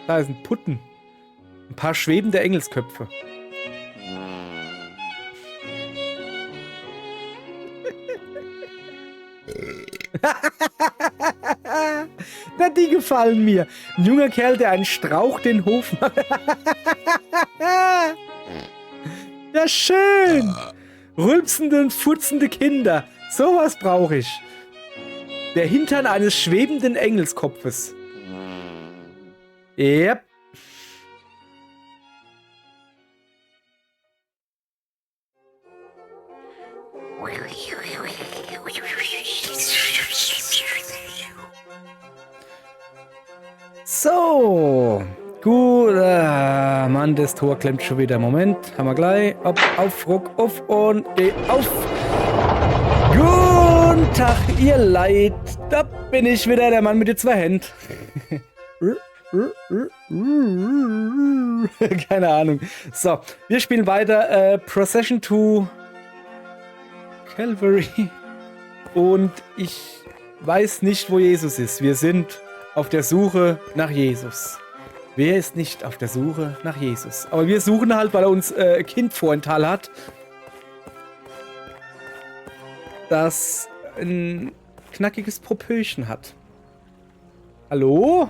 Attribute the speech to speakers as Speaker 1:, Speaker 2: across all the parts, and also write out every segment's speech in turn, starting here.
Speaker 1: Da ist ein Putten. Ein paar schwebende Engelsköpfe. Na, die gefallen mir. Ein junger Kerl, der einen Strauch den Hof macht. Ja, schön. Rülpsende und furzende Kinder. Sowas brauche ich. Der Hintern eines schwebenden Engelskopfes. Yep. So. Gut. Mann, das Tor klemmt schon wieder. Moment. Haben wir gleich. Auf, Ruck, auf und geh auf. Guten Tag, ihr Leid. Da bin ich wieder, der Mann mit den 2 Händen. Keine Ahnung. So, wir spielen weiter. Procession to Calvary. Und ich weiß nicht, wo Jesus ist. Wir sind auf der Suche nach Jesus. Wer ist nicht auf der Suche nach Jesus? Aber wir suchen halt, weil er uns ein Kind vorenthalten hat, das ein knackiges Popöchen hat. Hallo?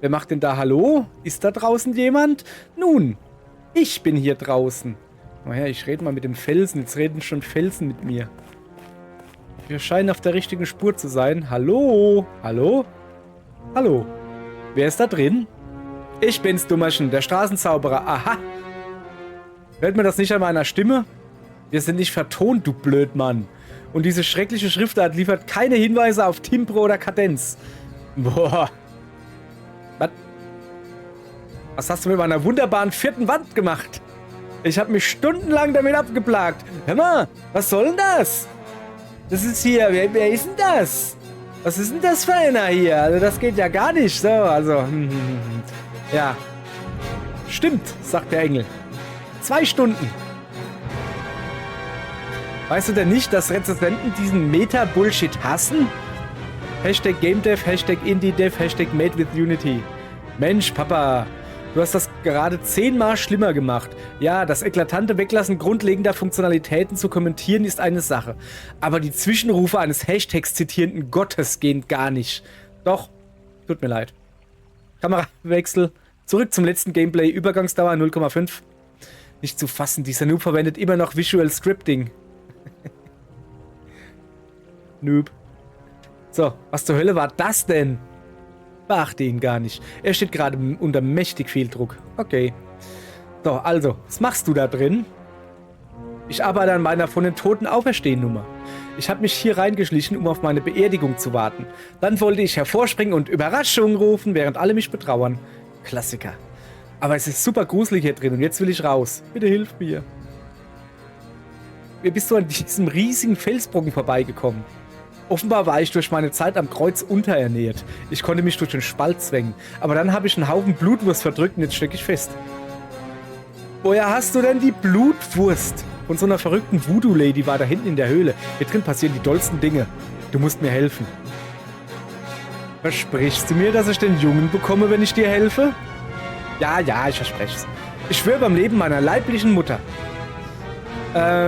Speaker 1: Wer macht denn da Hallo? Ist da draußen jemand? Nun, ich bin hier draußen. Naja, ich rede mal mit dem Felsen. Jetzt reden schon Felsen mit mir. Wir scheinen auf der richtigen Spur zu sein. Hallo? Hallo? Hallo? Wer ist da drin? Ich bin's, Dummerchen, der Straßenzauberer. Aha. Hört man das nicht an meiner Stimme? Wir sind nicht vertont, du Blödmann. Und diese schreckliche Schriftart liefert keine Hinweise auf Timbre oder Kadenz. Boah. Was hast du mit meiner wunderbaren 4. Wand gemacht? Ich habe mich stundenlang damit abgeplagt. Hör mal, was soll denn das? Das ist hier, wer ist denn das? Was ist denn das für einer hier? Also das geht ja gar nicht so, also, ja. Stimmt, sagt der Engel. 2 Stunden. Weißt du denn nicht, dass Rezensenten diesen Meta-Bullshit hassen? Hashtag GameDev, Hashtag IndieDev, Hashtag Made with Unity. Mensch, Papa, du hast das gerade 10-mal schlimmer gemacht. Ja, das eklatante Weglassen grundlegender Funktionalitäten zu kommentieren ist eine Sache. Aber die Zwischenrufe eines Hashtags zitierenden Gottes gehen gar nicht. Doch, tut mir leid. Kamerawechsel. Zurück zum letzten Gameplay. Übergangsdauer 0,5. Nicht zu fassen, dieser Noob verwendet immer noch Visual Scripting. Noob. So, was zur Hölle war das denn? Beachte ihn gar nicht. Er steht gerade unter mächtig viel Druck. Okay. So, also, was machst du da drin? Ich arbeite an meiner von den Toten Auferstehen-Nummer. Ich habe mich hier reingeschlichen, um auf meine Beerdigung zu warten. Dann wollte ich hervorspringen und Überraschung rufen, während alle mich betrauern. Klassiker. Aber es ist super gruselig hier drin und jetzt will ich raus. Bitte hilf mir. Wie bist du an diesem riesigen Felsbrocken vorbeigekommen? Offenbar war ich durch meine Zeit am Kreuz unterernährt. Ich konnte mich durch den Spalt zwängen. Aber dann habe ich einen Haufen Blutwurst verdrückt und jetzt stecke ich fest. Woher hast du denn die Blutwurst? Von so einer verrückten Voodoo-Lady war da hinten in der Höhle. Hier drin passieren die dollsten Dinge. Du musst mir helfen. Versprichst du mir, dass ich den Jungen bekomme, wenn ich dir helfe? Ja, ich verspreche es. Ich schwöre beim Leben meiner leiblichen Mutter.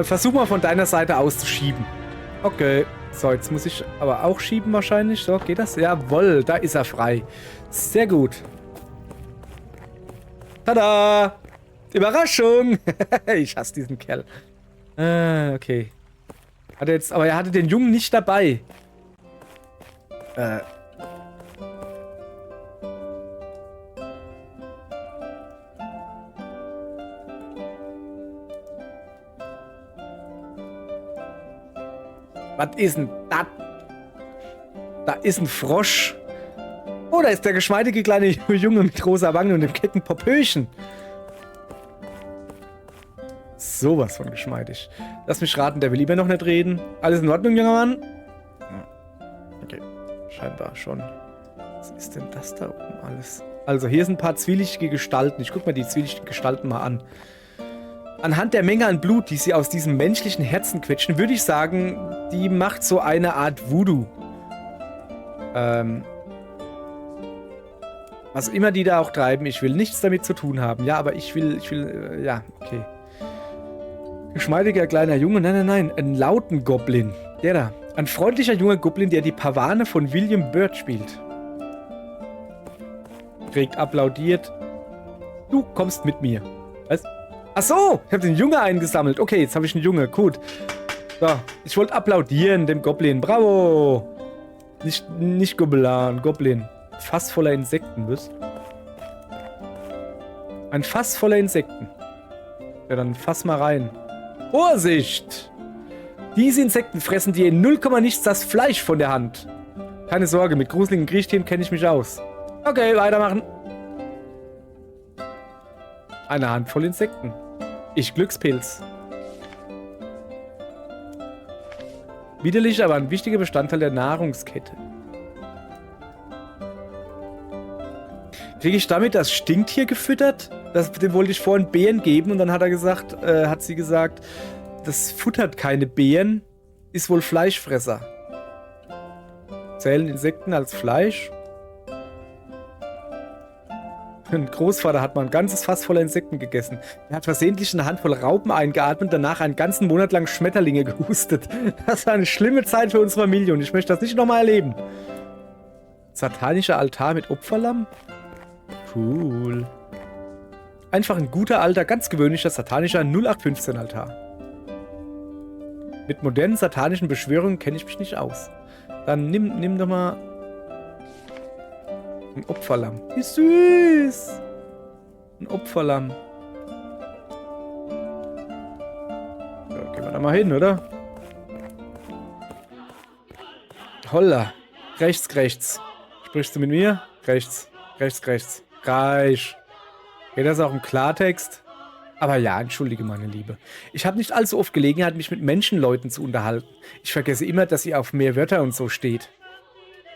Speaker 1: Versuch mal von deiner Seite aus zu schieben. Okay. So, jetzt muss ich aber auch schieben wahrscheinlich. So, geht das? Jawohl, da ist er frei. Sehr gut. Tada! Überraschung! Ich hasse diesen Kerl. Okay. Aber er hatte den Jungen nicht dabei. Was ist denn das? Da ist ein Frosch. Oh, da ist der geschmeidige kleine Junge mit rosa Wangen und dem kecken Popöchen. Sowas von geschmeidig. Lass mich raten, der will lieber noch nicht reden. Alles in Ordnung, junger Mann? Okay, scheinbar schon. Was ist denn das da oben alles? Also, hier sind ein paar zwielichtige Gestalten. Ich guck mir die zwielichtigen Gestalten mal an. Anhand der Menge an Blut, die sie aus diesem menschlichen Herzen quetschen, würde ich sagen, die macht so eine Art Voodoo. Was immer die da auch treiben, ich will nichts damit zu tun haben. Ja, aber ich will, ja, okay. Geschmeidiger kleiner Junge, nein, einen lauten Goblin. Der da. Ein freundlicher junger Goblin, der die Pavane von William Byrd spielt. Regt applaudiert. Du kommst mit mir. Was? Ach so, ich habe den Junge eingesammelt. Okay, jetzt habe ich einen Junge. Gut. So, ich wollte applaudieren dem Goblin. Bravo. Nicht Gobelan, Goblin. Fass voller Insekten, was? Ein Fass voller Insekten. Ja, dann fass mal rein. Vorsicht! Diese Insekten fressen dir in 0, nichts das Fleisch von der Hand. Keine Sorge, mit gruseligen Kriechtieren kenne ich mich aus. Okay, weitermachen. Eine Handvoll Insekten. Ich Glückspilz. Widerlich, aber ein wichtiger Bestandteil der Nahrungskette. Kriege ich damit das Stinktier gefüttert? Dem wollte ich vorhin Beeren geben und dann hat sie gesagt, das futtert keine Beeren, ist wohl Fleischfresser. Zählen Insekten als Fleisch? Ein Großvater hat mal ein ganzes Fass voller Insekten gegessen. Er hat versehentlich eine Handvoll Raupen eingeatmet und danach einen ganzen Monat lang Schmetterlinge gehustet. Das war eine schlimme Zeit für unsere Familie und ich möchte das nicht nochmal erleben. Satanischer Altar mit Opferlamm? Cool. Einfach ein guter, alter, ganz gewöhnlicher satanischer 0815-Altar. Mit modernen satanischen Beschwörungen kenne ich mich nicht aus. Dann nimm doch mal ein Opferlamm. Wie süß! Ein Opferlamm. Ja, gehen wir da mal hin, oder? Holla. Rechts. Sprichst du mit mir? Rechts. Reich. Geht das auch im Klartext? Aber ja, entschuldige meine Liebe. Ich habe nicht allzu oft Gelegenheit, mich mit Menschenleuten zu unterhalten. Ich vergesse immer, dass ihr auf mehr Wörter und so steht.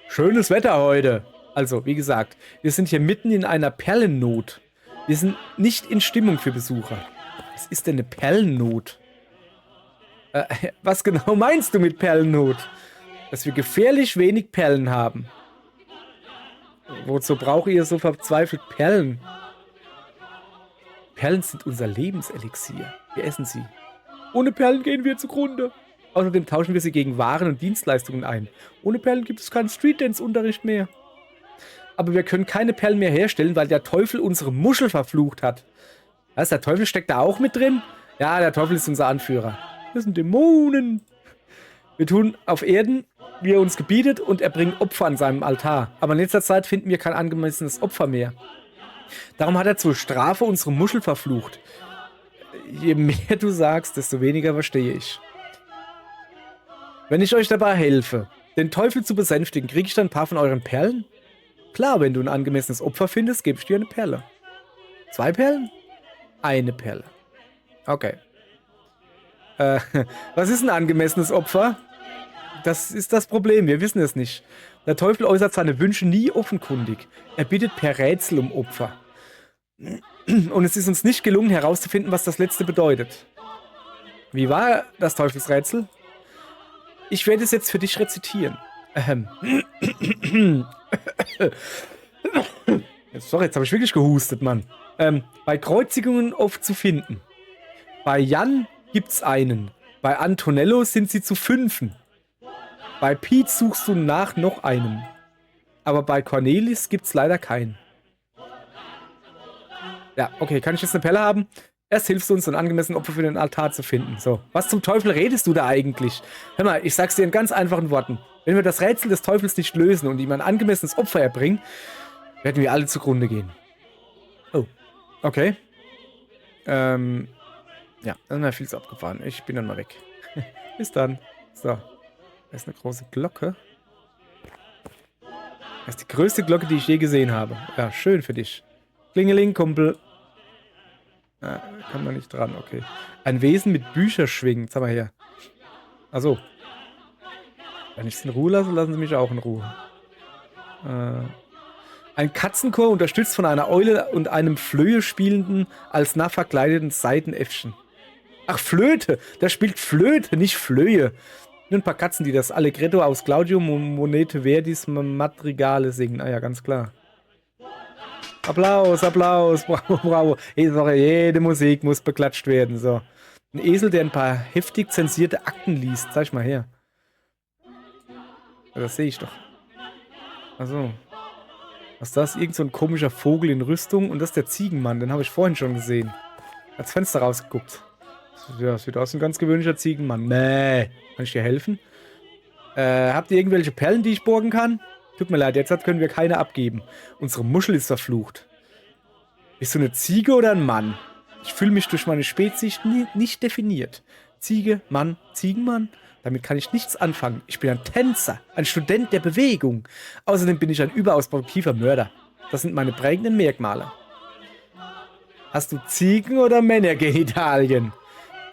Speaker 1: Schönes Wetter heute. Also, wie gesagt, wir sind hier mitten in einer Perlennot. Wir sind nicht in Stimmung für Besucher. Was ist denn eine Perlennot? Was genau meinst du mit Perlennot? Dass wir gefährlich wenig Perlen haben. Wozu braucht ihr so verzweifelt Perlen? Perlen sind unser Lebenselixier. Wir essen sie. Ohne Perlen gehen wir zugrunde. Außerdem tauschen wir sie gegen Waren und Dienstleistungen ein. Ohne Perlen gibt es keinen Streetdance-Unterricht mehr. Aber wir können keine Perlen mehr herstellen, weil der Teufel unsere Muschel verflucht hat. Was, der Teufel steckt da auch mit drin? Ja, der Teufel ist unser Anführer. Wir sind Dämonen. Wir tun auf Erden, wie er uns gebietet, und erbringen Opfer an seinem Altar. Aber in letzter Zeit finden wir kein angemessenes Opfer mehr. Darum hat er zur Strafe unsere Muschel verflucht. Je mehr du sagst, desto weniger verstehe ich. Wenn ich euch dabei helfe, den Teufel zu besänftigen, kriege ich dann ein paar von euren Perlen? Klar, wenn du ein angemessenes Opfer findest, gebe ich dir eine Perle. 2 Perlen? Eine Perle. Okay. Was ist ein angemessenes Opfer? Das ist das Problem, wir wissen es nicht. Der Teufel äußert seine Wünsche nie offenkundig. Er bittet per Rätsel um Opfer. Und es ist uns nicht gelungen herauszufinden, was das letzte bedeutet. Wie war das Teufelsrätsel? Ich werde es jetzt für dich rezitieren. Sorry, jetzt habe ich wirklich gehustet, Mann. Bei Kreuzigungen oft zu finden. Bei Jan gibt's einen. Bei Antonello sind sie zu 5. Bei Pete suchst du nach noch einem. Aber bei Cornelis gibt's leider keinen. Ja, okay, kann ich jetzt eine Perle haben? Erst hilfst du uns, ein angemessenes Opfer für den Altar zu finden. So, was zum Teufel redest du da eigentlich? Hör mal, ich sag's dir in ganz einfachen Worten. Wenn wir das Rätsel des Teufels nicht lösen und ihm ein angemessenes Opfer erbringen, werden wir alle zugrunde gehen. Oh, okay. Ja, dann ist mir viel zu abgefahren. Ich bin dann mal weg. Bis dann. So. Da ist eine große Glocke. Das ist die größte Glocke, die ich je gesehen habe. Ja, schön für dich. Klingeling, Kumpel. Ah, kann man nicht dran, okay. Ein Wesen mit Bücherschwingen. Jetzt haben wir her. Achso. Wenn ich es in Ruhe lasse, lassen sie mich auch in Ruhe. Ein Katzenchor, unterstützt von einer Eule und einem Flöhe spielenden, als nah verkleideten Seitenäffchen. Ach, Flöte! Der spielt Flöte, nicht Flöhe. Nur ein paar Katzen, die das Allegretto aus Claudio Monete Verdis Madrigale singen. Ah ja, ganz klar. Applaus, Applaus, bravo, bravo. Hey, sorry, jede Musik muss beklatscht werden. So. Ein Esel, der ein paar heftig zensierte Akten liest. Zeig mal her. Das sehe ich doch. Achso. Was ist das? Irgend so ein komischer Vogel in Rüstung. Und das ist der Ziegenmann. Den habe ich vorhin schon gesehen. Als Fenster rausgeguckt. Ja, sieht aus wie ein ganz gewöhnlicher Ziegenmann. Nee. Kann ich dir helfen? Habt ihr irgendwelche Perlen, die ich borgen kann? Tut mir leid, jetzt können wir keine abgeben. Unsere Muschel ist verflucht. Bist du eine Ziege oder ein Mann? Ich fühle mich durch meine Spezies nicht definiert. Ziege, Mann, Ziegenmann? Damit kann ich nichts anfangen. Ich bin ein Tänzer, ein Student der Bewegung. Außerdem bin ich ein überaus produktiver Mörder. Das sind meine prägenden Merkmale. Hast du Ziegen- oder Männergenitalien?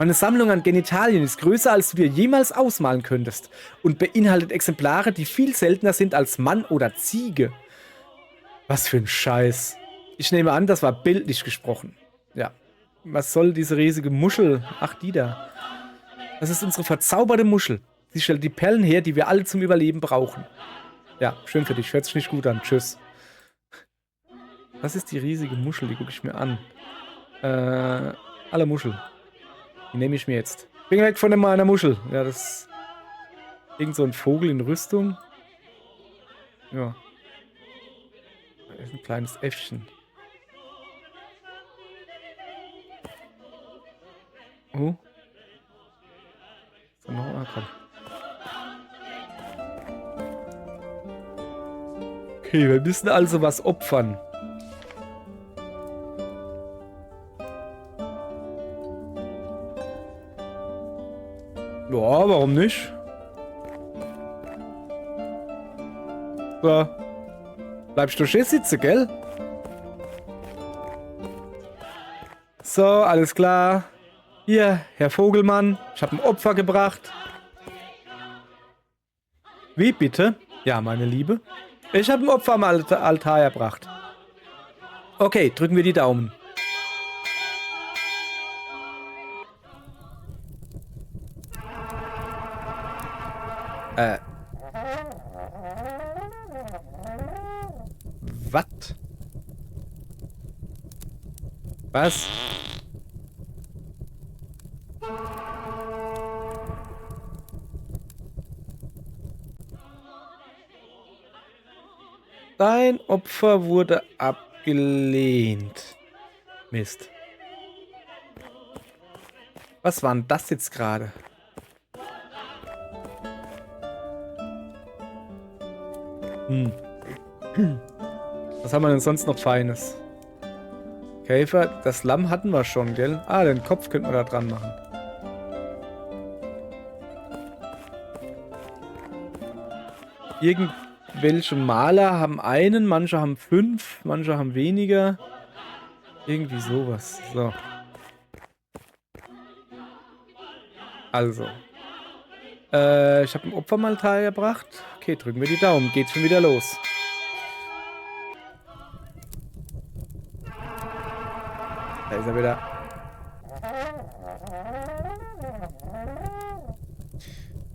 Speaker 1: Meine Sammlung an Genitalien ist größer, als du dir jemals ausmalen könntest und beinhaltet Exemplare, die viel seltener sind als Mann oder Ziege. Was für ein Scheiß. Ich nehme an, das war bildlich gesprochen. Ja. Was soll diese riesige Muschel? Ach, die da. Das ist unsere verzauberte Muschel. Sie stellt die Perlen her, die wir alle zum Überleben brauchen. Ja, schön für dich. Hört sich nicht gut an. Tschüss. Was ist die riesige Muschel? Die gucke ich mir an. Alle Muschel. Die nehme ich mir jetzt. Bin weg von meiner Muschel. Ja, das ist irgend so ein Vogel in Rüstung. Ja. Da ist ein kleines Äffchen. Oh. So, noch mal, komm. Okay, wir müssen also was opfern. Ja, warum nicht? So. Bleibst du schön sitzen, gell? So, alles klar. Hier, Herr Vogelmann, ich habe ein Opfer gebracht. Wie bitte? Ja, meine Liebe. Ich habe ein Opfer am Altar erbracht. Okay, drücken wir die Daumen. Was? Was? Dein Opfer wurde abgelehnt. Mist. Was war denn das jetzt gerade? Was haben wir denn sonst noch Feines? Käfer, das Lamm hatten wir schon, gell? Ah, den Kopf könnten wir da dran machen. Irgendwelche Maler haben einen, manche haben 5, manche haben weniger. Irgendwie sowas. So. Also. Ich habe ein Opfermaltal gebracht. Okay, drücken wir die Daumen. Geht schon wieder los. Da ist er wieder.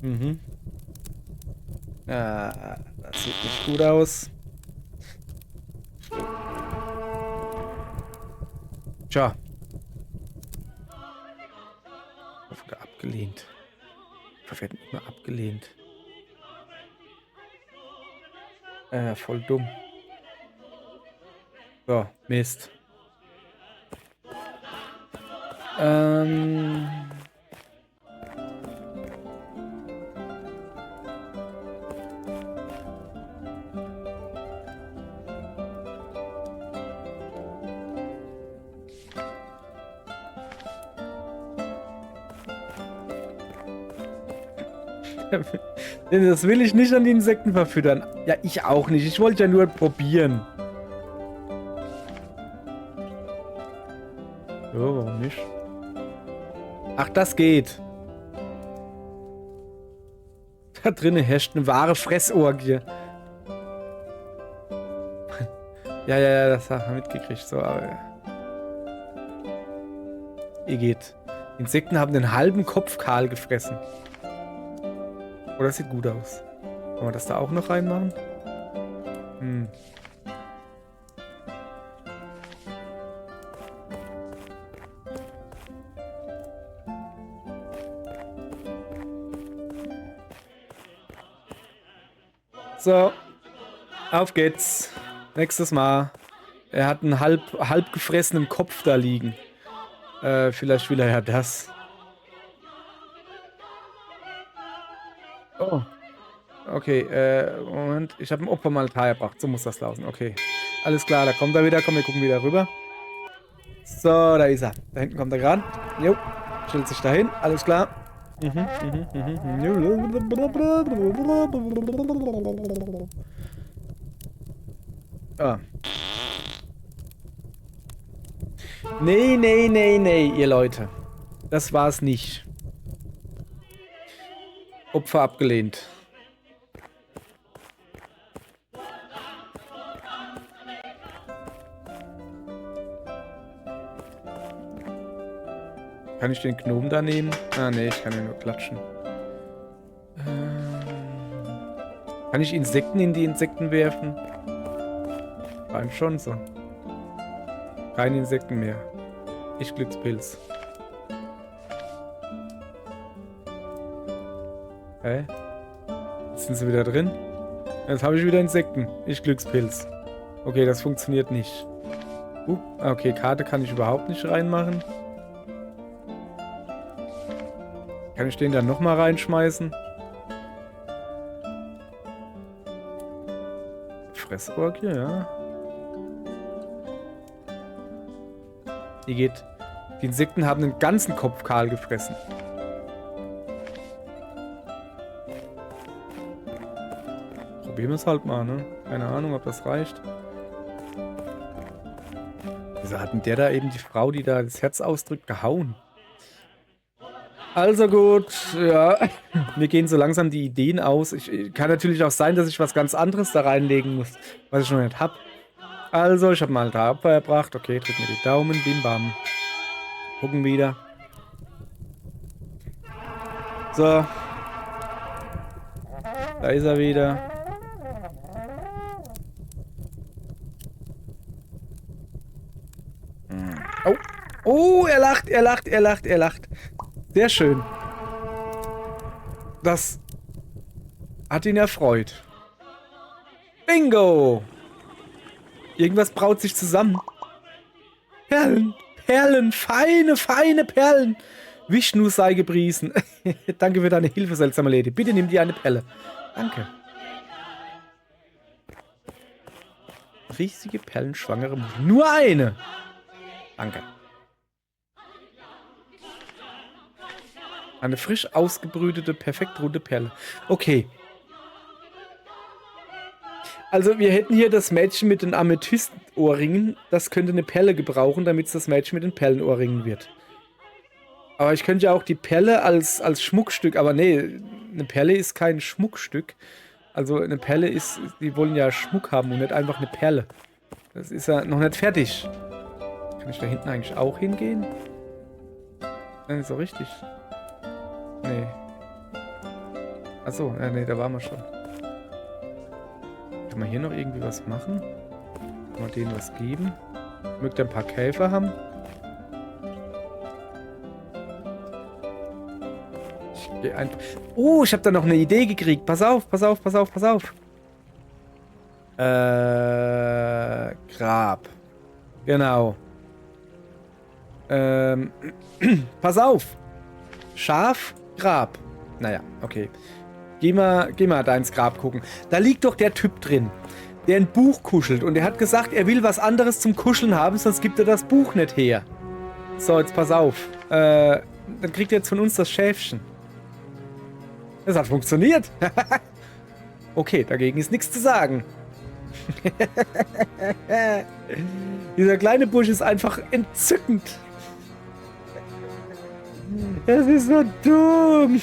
Speaker 1: Mhm. Das sieht nicht gut aus. Tja. Wurde abgelehnt. Wir werden immer abgelehnt. Voll dumm. So, Mist. Das will ich nicht an die Insekten verfüttern. Ja, ich auch nicht. Ich wollte ja nur probieren. So, warum nicht? Ach, das geht. Da drinnen herrscht eine wahre Fressorgie. Ja, das haben wir mitgekriegt. So, aber... Ihr geht. Insekten haben den halben Kopf kahl gefressen. Oh, das sieht gut aus. Wollen wir das da auch noch reinmachen? So, auf geht's. Nächstes Mal. Er hat einen halb gefressenen Kopf da liegen. Vielleicht will er ja das. Oh. Okay, Moment. Ich habe ein Opfer mal erbracht. So muss das laufen. Okay. Alles klar, da kommt er wieder. Komm, wir gucken wieder rüber. So, da ist er. Da hinten kommt er gerade. Jo. Stellt sich dahin. Alles klar. Ah. Nee, nee, nee, nee, ihr Leute. Das war's nicht. Opfer abgelehnt. Kann ich den Gnom da nehmen? Ah, nee, ich kann ihn nur klatschen. Kann ich Insekten in die Insekten werfen? Rein schon so. Keine Insekten mehr. Ich Glückspilz. Hä? Jetzt sind sie wieder drin? Jetzt habe ich wieder Insekten. Ich Glückspilz. Okay, das funktioniert nicht. Okay, Karte kann ich überhaupt nicht reinmachen. Kann ich den dann nochmal reinschmeißen? Fressorgie, ja. Die geht. Die Insekten haben den ganzen Kopf kahl gefressen. Probieren wir es halt mal, ne? Keine Ahnung, ob das reicht. Wieso hat denn der da eben die Frau, die da das Herz ausdrückt, gehauen? Also gut, ja. Mir gehen so langsam die Ideen aus. Kann natürlich auch sein, dass ich was ganz anderes da reinlegen muss, was ich noch nicht habe. Also, ich habe mal da Opfer erbracht. Okay, drück mir die Daumen. Bim bam. Gucken wieder. So. Da ist er wieder. Oh. Oh, er lacht, er lacht, er lacht, er lacht. Sehr schön. Das hat ihn erfreut. Bingo! Irgendwas braut sich zusammen. Perlen, Perlen, feine, feine Perlen. Vishnu sei gepriesen. Danke für deine Hilfe, seltsame Lady. Bitte nimm dir eine Pelle. Danke. Riesige perlenschwangere Muschel. Nur eine. Danke. Eine frisch ausgebrütete, perfekt runde Perle. Okay. Also wir hätten hier das Mädchen mit den Amethyst-Ohrringen. Das könnte eine Perle gebrauchen, damit es das Mädchen mit den Perlenohrringen wird. Aber ich könnte ja auch die Perle als Schmuckstück... Aber nee, eine Perle ist kein Schmuckstück. Also eine Perle ist... Die wollen ja Schmuck haben und nicht einfach eine Perle. Das ist ja noch nicht fertig. Kann ich da hinten eigentlich auch hingehen? Nein, so richtig. Nee. Achso, nee, da waren wir schon. Kann man hier noch irgendwie was machen? Kann man denen was geben? Mögt ihr ein paar Käfer haben? Ich gehe einfach... Oh, ich habe da noch eine Idee gekriegt. Pass auf, pass auf, pass auf, pass auf. Grab. Genau. Pass auf. Schaf, Grab. Naja, okay. Geh mal da ins Grab gucken. Da liegt doch der Typ drin, der ein Buch kuschelt. Und er hat gesagt, er will was anderes zum Kuscheln haben, sonst gibt er das Buch nicht her. So, jetzt pass auf. Dann kriegt er jetzt von uns das Schäfchen. Das hat funktioniert. Okay, dagegen ist nichts zu sagen. Dieser kleine Bursch ist einfach entzückend. Das ist so dumm.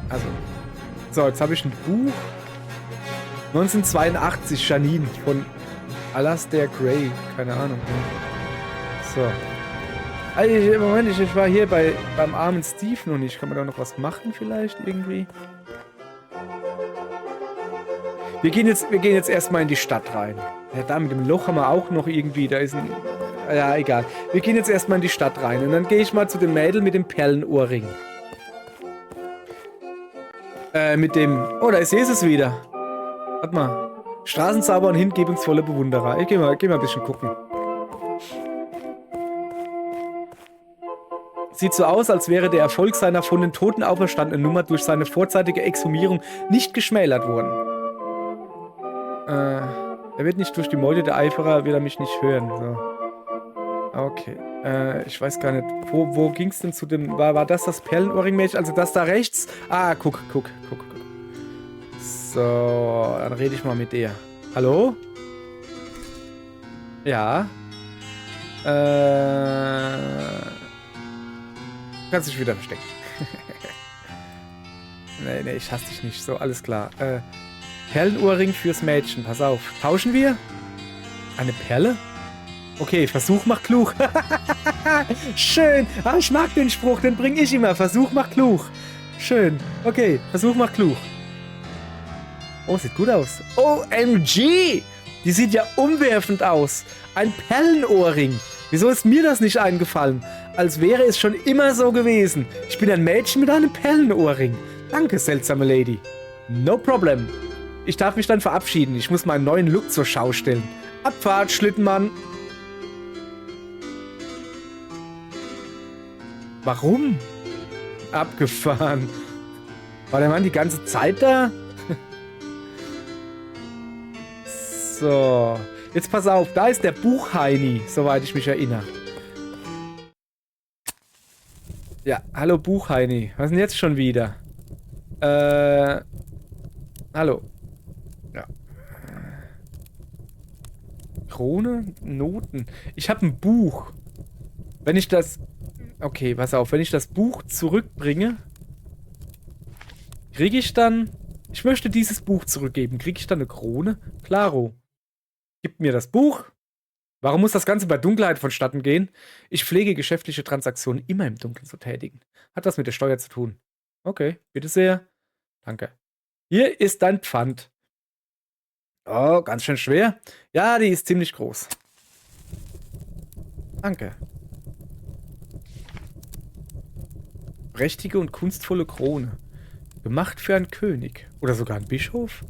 Speaker 1: Also. So, jetzt habe ich ein Buch. 1982, Janine von Alasdair Gray. Keine Ahnung. So. Also, Moment, ich war hier beim armen Steve noch nicht. Kann man da noch was machen vielleicht irgendwie? Wir gehen jetzt erstmal in die Stadt rein. Ja, da mit dem Loch haben wir auch noch irgendwie. Da ist ein... Ja, egal. Wir gehen jetzt erstmal in die Stadt rein. Und dann gehe ich mal zu dem Mädel mit dem Perlenohrring. Mit dem... Oh, da ist Jesus wieder. Warte mal. Straßenzauber und hingebungsvolle Bewunderer. Ich geh mal ein bisschen gucken. Sieht so aus, als wäre der Erfolg seiner von den Toten auferstandenen Nummer durch seine vorzeitige Exhumierung nicht geschmälert worden. Er wird nicht durch die Meute der Eiferer, wird er mich nicht hören. So. Okay. Ich weiß gar nicht. Wo ging's denn zu dem... War das Perlenohrring-Mädchen? Also das da rechts? Ah, guck. So, dann rede ich mal mit der. Hallo? Ja? Kannst dich wieder verstecken. Nee, ich hasse dich nicht. So, alles klar. Perlenohrring fürs Mädchen. Pass auf. Tauschen wir? Eine Perle? Okay, Versuch macht klug. Schön. Ah, ich mag den Spruch, den bringe ich immer. Versuch macht klug. Schön. Okay, Versuch macht klug. Oh, sieht gut aus. OMG! Die sieht ja umwerfend aus. Ein Perlenohrring. Wieso ist mir das nicht eingefallen? Als wäre es schon immer so gewesen. Ich bin ein Mädchen mit einem Perlenohrring. Danke, seltsame Lady. No problem. Ich darf mich dann verabschieden. Ich muss meinen neuen Look zur Schau stellen. Abfahrt, Schlittenmann. Warum? Abgefahren. War der Mann die ganze Zeit da? So. Jetzt pass auf, da ist der Buchheini, soweit ich mich erinnere. Ja, hallo Buchheini. Was ist denn jetzt schon wieder? Hallo. Ja. Krone? Noten. Ich habe ein Buch. Wenn ich das... Okay, pass auf. Wenn ich das Buch zurückbringe, kriege ich dann... Ich möchte dieses Buch zurückgeben. Kriege ich dann eine Krone? Klaro. Gib mir das Buch. Warum muss das Ganze bei Dunkelheit vonstatten gehen? Ich pflege geschäftliche Transaktionen immer im Dunkeln zu tätigen. Hat was mit der Steuer zu tun. Okay, bitte sehr. Danke. Hier ist dein Pfand. Oh, ganz schön schwer. Ja, die ist ziemlich groß. Danke. Prächtige und kunstvolle Krone. Gemacht für einen König. Oder sogar einen Bischof.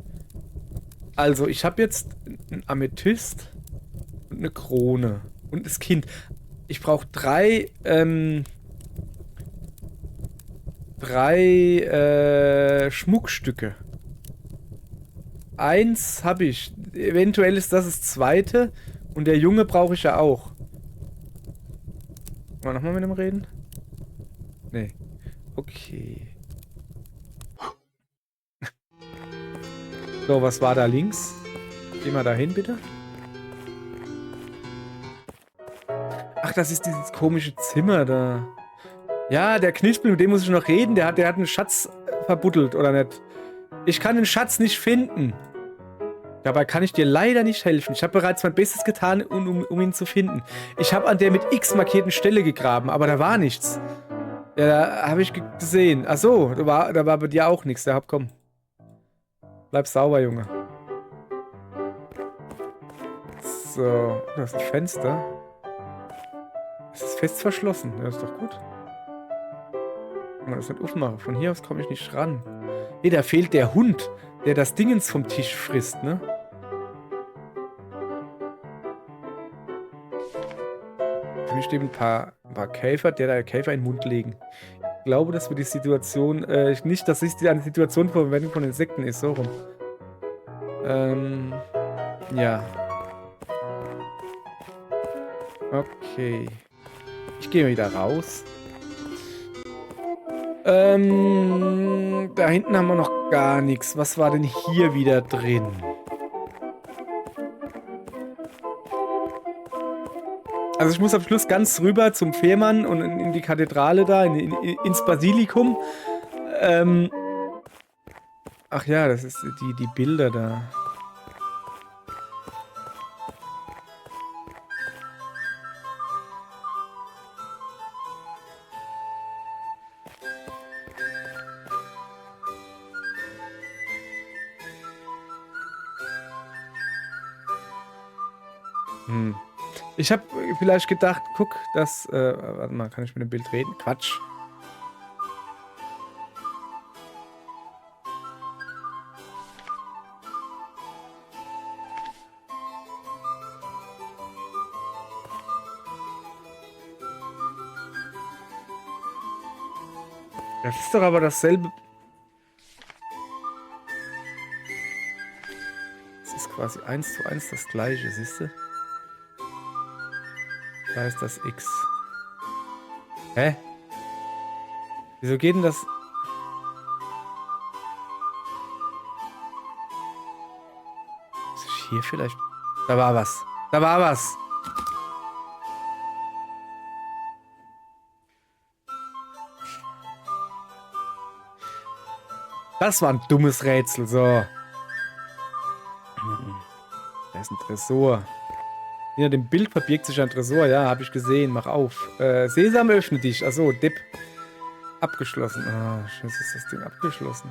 Speaker 1: Also, ich habe jetzt einen Amethyst und eine Krone. Und das Kind. Ich brauche drei Schmuckstücke. Eins habe ich. Eventuell ist das zweite. Und der Junge brauche ich ja auch. Wollen wir nochmal mit ihm reden? Nee. Okay. So, was war da links? Geh mal da hin, bitte. Ach, das ist dieses komische Zimmer da. Ja, der Knispel, mit dem muss ich noch reden. Der hat einen Schatz verbuddelt, oder nicht? Ich kann den Schatz nicht finden. Dabei kann ich dir leider nicht helfen. Ich habe bereits mein Bestes getan, um ihn zu finden. Ich habe an der mit X markierten Stelle gegraben, aber da war nichts. Ja, da habe ich gesehen. Ach so, da war bei dir auch nichts. Ja, komm. Bleib sauber, Junge. So, da ist ein Fenster. Es ist fest verschlossen. Ja, ist doch gut. Kann man das nicht aufmachen? Von hier aus komme ich nicht ran. Hey, da fehlt der Hund, der das Dingens vom Tisch frisst, ne? Für mich stehen ein paar Käfer, der Käfer in den Mund legen. Ich glaube, dass wir die Situation, nicht, dass es eine Situation von Verwendung von Insekten ist, so rum. Ja. Okay. Ich gehe wieder raus. Da hinten haben wir noch gar nichts. Was war denn hier wieder drin? Also ich muss am Schluss ganz rüber zum Fährmann und in die Kathedrale da, ins Basilikum. Ach ja, das ist die Bilder da. Ich habe vielleicht gedacht, guck, das, warte mal, kann ich mit dem Bild reden? Quatsch. Das ist doch aber dasselbe. Das ist quasi 1:1 das gleiche, siehst du? Da ist das X. Hä? Wieso geht denn das? Ist hier vielleicht? Da war was. Da war was. Das war ein dummes Rätsel, so. Da ist ein Tresor. Hinter dem Bild verbirgt sich ein Tresor. Ja, habe ich gesehen. Mach auf. Sesam, öffne dich. Achso, Dip. Abgeschlossen. Ah, scheiße, ist das Ding abgeschlossen.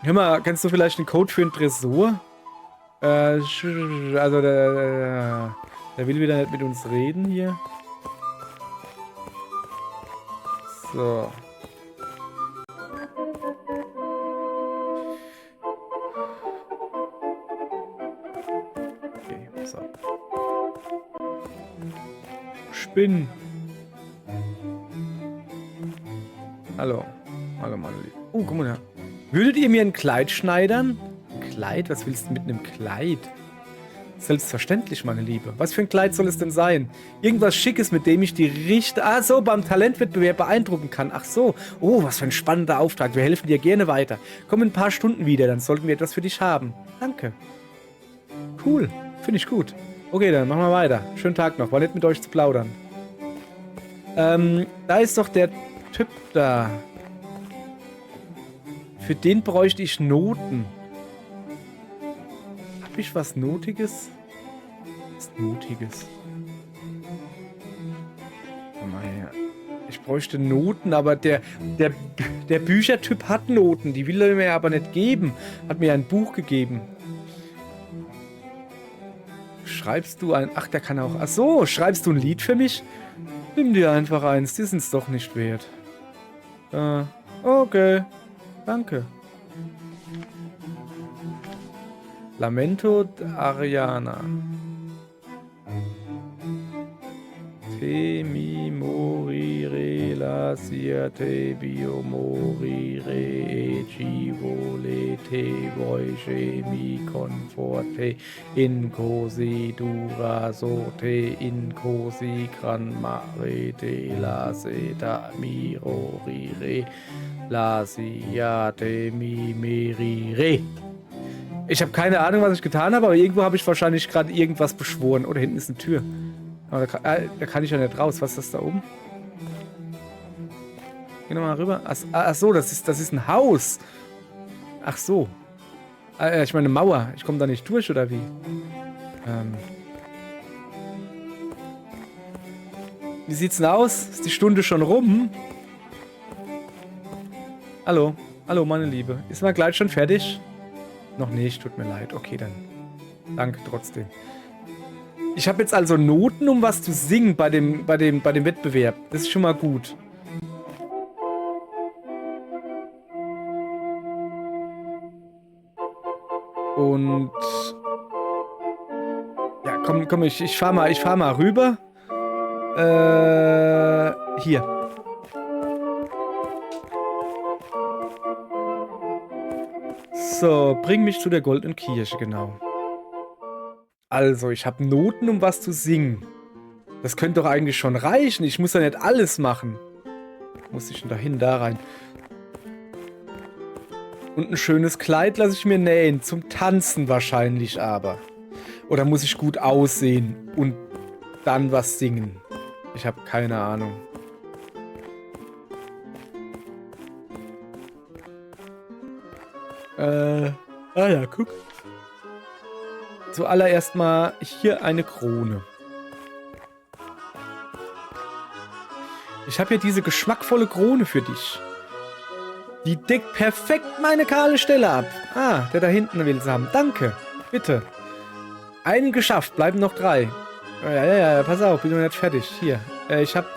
Speaker 1: Hör mal, kennst du vielleicht einen Code für einen Tresor? Also, der will wieder nicht mit uns reden hier. So. Okay, so. Spinnen. Hallo. Hallo, meine Liebe. Oh, guck mal da. Würdet ihr mir ein Kleid schneidern? Ein Kleid? Was willst du mit einem Kleid? Selbstverständlich, meine Liebe. Was für ein Kleid soll es denn sein? Irgendwas Schickes, mit dem ich die Richter... Ah, so, beim Talentwettbewerb beeindrucken kann. Ach so. Oh, was für ein spannender Auftrag. Wir helfen dir gerne weiter. Komm in ein paar Stunden wieder, dann sollten wir etwas für dich haben. Danke. Cool. Finde ich gut. Okay, dann machen wir weiter. Schönen Tag noch. War nett mit euch zu plaudern. Da ist doch der Typ da. Für den bräuchte ich Noten. Hab ich was Notiges? Was Notiges? Komm mal her. Ich bräuchte Noten, aber der Büchertyp hat Noten. Die will er mir aber nicht geben. Hat mir ein Buch gegeben. Schreibst du ein... Ach, der kann auch... Ach so, schreibst du ein Lied für mich? Nimm dir einfach eins. Die sind's doch nicht wert. Okay. Danke. Lamento d'Ariana. Te mi morire la sia te bio morire e ci volete voi che mi conforte in così dura sorte in così gran marete la seta mi morire la sia te mi merire. Ich habe keine Ahnung, was ich getan habe, aber irgendwo habe ich wahrscheinlich gerade irgendwas beschworen. Oder hinten ist eine Tür. Aber da kann ich ja nicht raus. Was ist das da oben? Geh nochmal rüber. Ach so, das ist ein Haus. Ach so. Ich meine eine Mauer. Ich komme da nicht durch, oder wie? Wie sieht's denn aus? Ist die Stunde schon rum? Hallo. Hallo, meine Liebe. Ist mein Kleid schon fertig? Noch nicht, tut mir leid. Okay, dann. Danke trotzdem. Ich habe jetzt also Noten, um was zu singen bei dem Wettbewerb. Das ist schon mal gut. Und... Ja, komm, ich fahr mal rüber. Hier. So, bring mich zu der goldenen Kirche, genau. Also, ich habe Noten, um was zu singen. Das könnte doch eigentlich schon reichen. Ich muss ja nicht alles machen. Muss ich denn dahin, da rein? Und ein schönes Kleid lasse ich mir nähen. Zum Tanzen wahrscheinlich aber. Oder muss ich gut aussehen und dann was singen? Ich habe keine Ahnung. Ja, guck. Zuallererst mal hier eine Krone. Ich habe hier diese geschmackvolle Krone für dich. Die deckt perfekt meine kahle Stelle ab. Ah, der da hinten will sie haben. Danke. Bitte. Einen geschafft. Bleiben noch 3. Ja, pass auf. Bin noch nicht fertig. Hier. Ich habe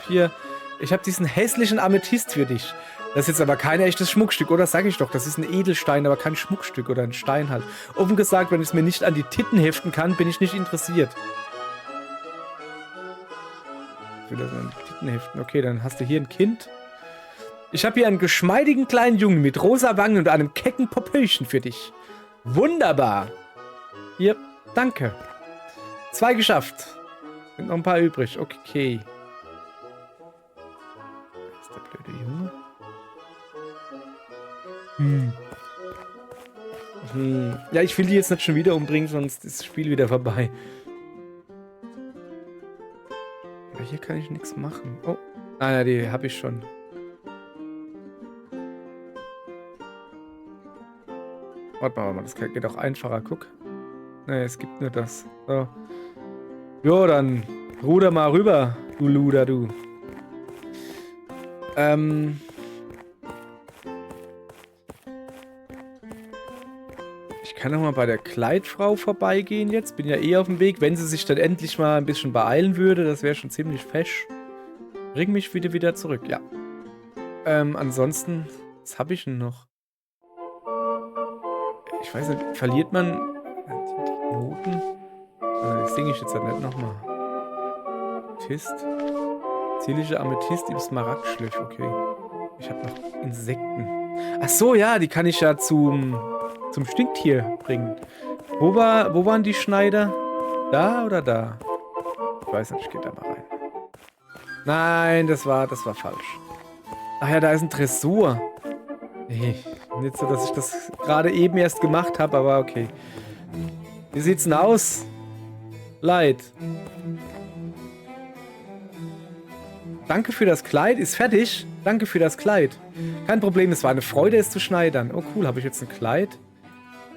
Speaker 1: diesen hässlichen Amethyst für dich. Das ist jetzt aber kein echtes Schmuckstück, oder? Sag ich doch, das ist ein Edelstein, aber kein Schmuckstück oder ein Stein halt. Offen gesagt, wenn ich es mir nicht an die Titten heften kann, bin ich nicht interessiert. wieder so ein Tittenheften. Okay, dann hast du hier ein Kind. Ich habe hier einen geschmeidigen kleinen Jungen mit rosa Wangen und einem kecken Popöchen für dich. Wunderbar. Hier, danke. 2 geschafft. Sind noch ein paar übrig. Okay. Das ist der blöde Junge. Ja, ich will die jetzt nicht schon wieder umbringen, sonst ist das Spiel wieder vorbei. Aber hier kann ich nichts machen. Oh. Ah ja, die habe ich schon. Warte mal, das geht auch einfacher. Guck. Ne, es gibt nur das. So. Jo, dann ruder mal rüber, du Luder, du. Ich kann noch mal bei der Kleidfrau vorbeigehen jetzt. Bin ja eh auf dem Weg. Wenn sie sich dann endlich mal ein bisschen beeilen würde, das wäre schon ziemlich fesch. Bring mich wieder zurück, ja. Ansonsten, was habe ich denn noch? Ich weiß nicht, verliert man die Noten? Das singe ich jetzt halt nicht nochmal. Amethyst. Zierliche Amethyst im Smaragdschliff, okay. Ich habe noch Insekten. Ach so, ja, die kann ich ja zum Stinktier bringen. Wo waren die Schneider? Da oder da? Ich weiß nicht, ich gehe da mal rein. Nein, das war falsch. Ach ja, da ist ein Tresor. Nee, nicht so, dass ich das gerade eben erst gemacht habe, aber okay. Wie sieht's denn aus? Leid. Danke für das Kleid. Ist fertig. Danke für das Kleid. Kein Problem, es war eine Freude, es zu schneidern. Oh cool, habe ich jetzt ein Kleid?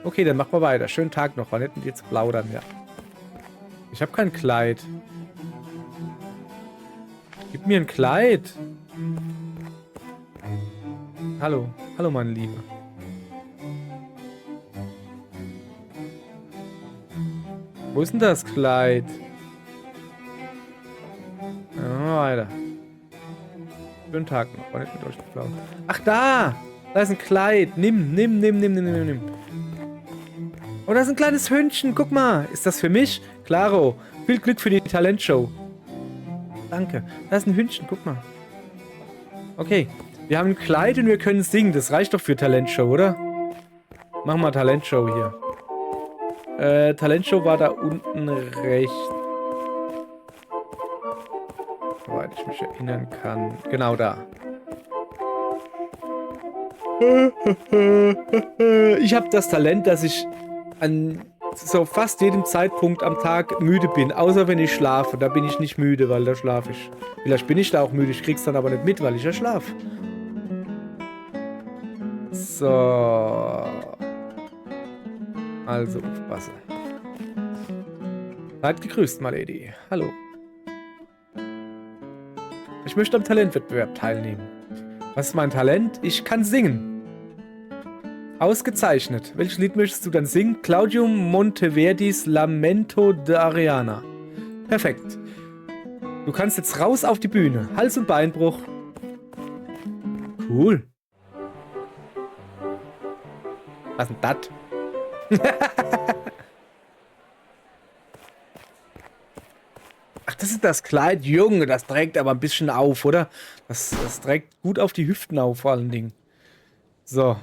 Speaker 1: Okay, dann machen wir weiter. Schönen Tag noch. War nett mit dir zu plaudern, ja. Ich habe kein Kleid. Gib mir ein Kleid. Hallo. Hallo, meine Liebe. Wo ist denn das Kleid? Ja, weiter. Schönen Tag noch. War nicht mit euch zu plaudern. Ach, da! Da ist ein Kleid. Nimm. Oh, da ist ein kleines Hündchen. Guck mal. Ist das für mich? Klaro. Viel Glück für die Talentshow. Danke. Da ist ein Hündchen. Guck mal. Okay. Wir haben ein Kleid und wir können singen. Das reicht doch für Talentshow, oder? Machen wir Talentshow hier. Talentshow war da unten rechts. Soweit ich mich erinnern kann. Genau da. Ich habe das Talent, dass ich an so fast jedem Zeitpunkt am Tag müde bin. Außer wenn ich schlafe. Da bin ich nicht müde, weil da schlafe ich. Vielleicht bin ich da auch müde. Ich krieg's dann aber nicht mit, weil ich ja schlafe. So. Also, aufpassen. Seid gegrüßt, my Lady. Hallo. Ich möchte am Talentwettbewerb teilnehmen. Was ist mein Talent? Ich kann singen. Ausgezeichnet. Welches Lied möchtest du dann singen? Claudio Monteverdis Lamento d'Ariana. Perfekt. Du kannst jetzt raus auf die Bühne. Hals- und Beinbruch. Cool. Was ist denn das? Ach, das ist das Kleid. Junge, das trägt aber ein bisschen auf, oder? Das trägt gut auf die Hüften auf, vor allen Dingen. So.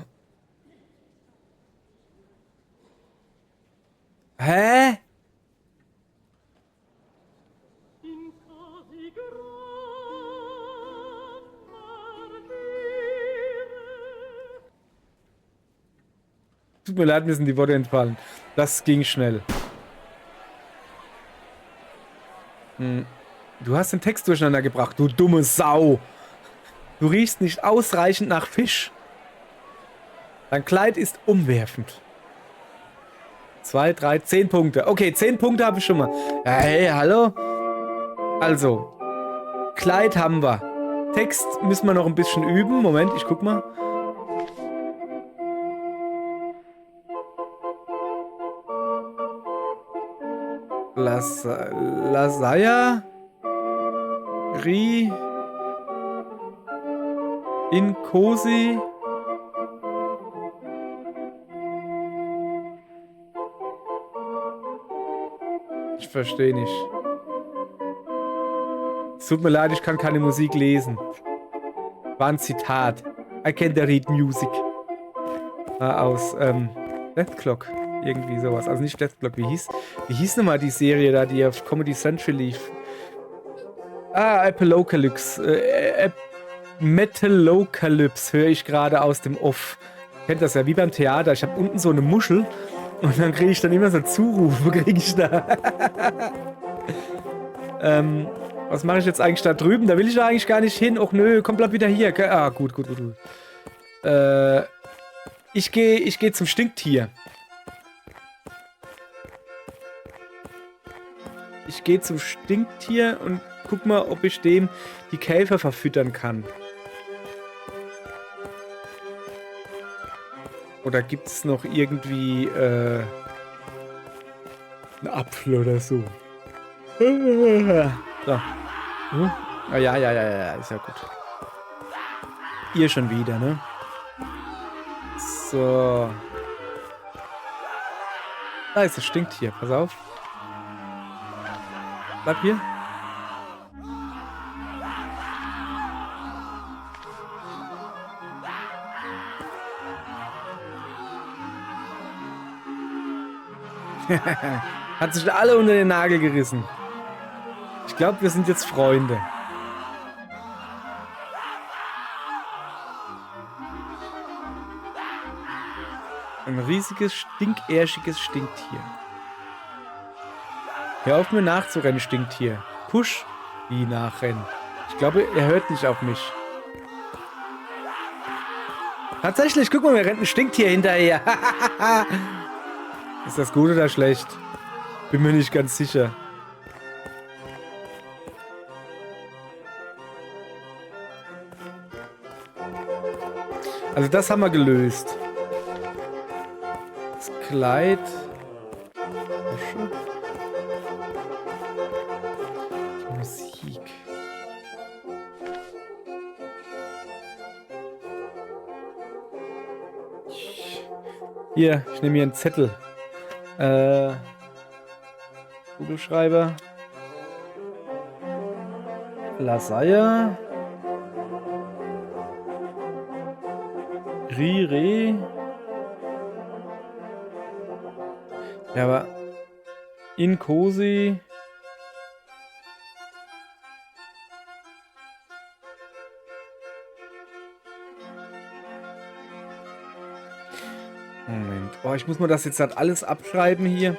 Speaker 1: Hä? Tut mir leid, mir sind die Worte entfallen. Das ging schnell. Du hast den Text durcheinander gebracht, du dumme Sau. Du riechst nicht ausreichend nach Fisch. Dein Kleid ist umwerfend. 2, 3, 10 Punkte. Okay, 10 Punkte habe ich schon mal. Hey, hallo? Also, Kleid haben wir. Text müssen wir noch ein bisschen üben. Moment, ich guck mal. Lasaya Ri Inkosi Ich verstehe nicht. tut mir leid, ich kann keine Musik lesen. War ein Zitat. I can't read music. Aus Death Clock. Irgendwie sowas. Also nicht Death Clock. Wie hieß nochmal die Serie da, die auf Comedy Central lief? Apokalips. Metalocalypse höre ich gerade aus dem Off. Kennt das ja, wie beim Theater. Ich habe unten so eine Muschel und dann kriege ich dann immer so Zurufe, kriege ich da. Was mache ich jetzt eigentlich da drüben? Da will ich da eigentlich gar nicht hin. Och nö, komm, bleib wieder hier. Ah, gut. Ich geh zum Stinktier. Ich gehe zum Stinktier und guck mal, ob ich dem die Käfer verfüttern kann. Oder gibt es noch irgendwie einen Apfel oder so? So. Ah, ja, ist ja gut. Ihr schon wieder, ne? So. Da ist das Stinktier, pass auf. Bleib hier. Hat sich alle unter den Nagel gerissen. Ich glaube, wir sind jetzt Freunde. Ein riesiges, stinkärschiges Stinktier. Hör auf mir nachzurennen, Stinktier. Push, wie nachrennen. Ich glaube, er hört nicht auf mich. Tatsächlich, guck mal, mir rennt ein Stinktier hinterher. Ist das gut oder schlecht? Bin mir nicht ganz sicher. Also das haben wir gelöst. Das Kleid. Die Musik. Hier, ich nehme hier einen Zettel. Kugelschreiber. Lasaia. Rire. Ja, aber Inkosi. Moment. Oh, ich muss mir das jetzt halt alles abschreiben hier.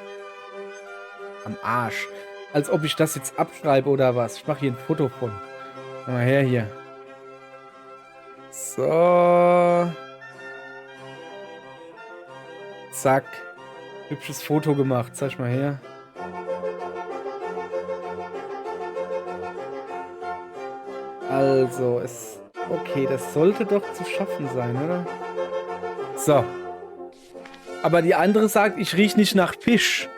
Speaker 1: Am Arsch. Als ob ich das jetzt abschreibe oder was. Ich mache hier ein Foto von. Komm mal her hier. So. Zack. Hübsches Foto gemacht. Zeig mal her. Also, okay, das sollte doch zu schaffen sein, oder? So. Aber die andere sagt, ich rieche nicht nach Fisch.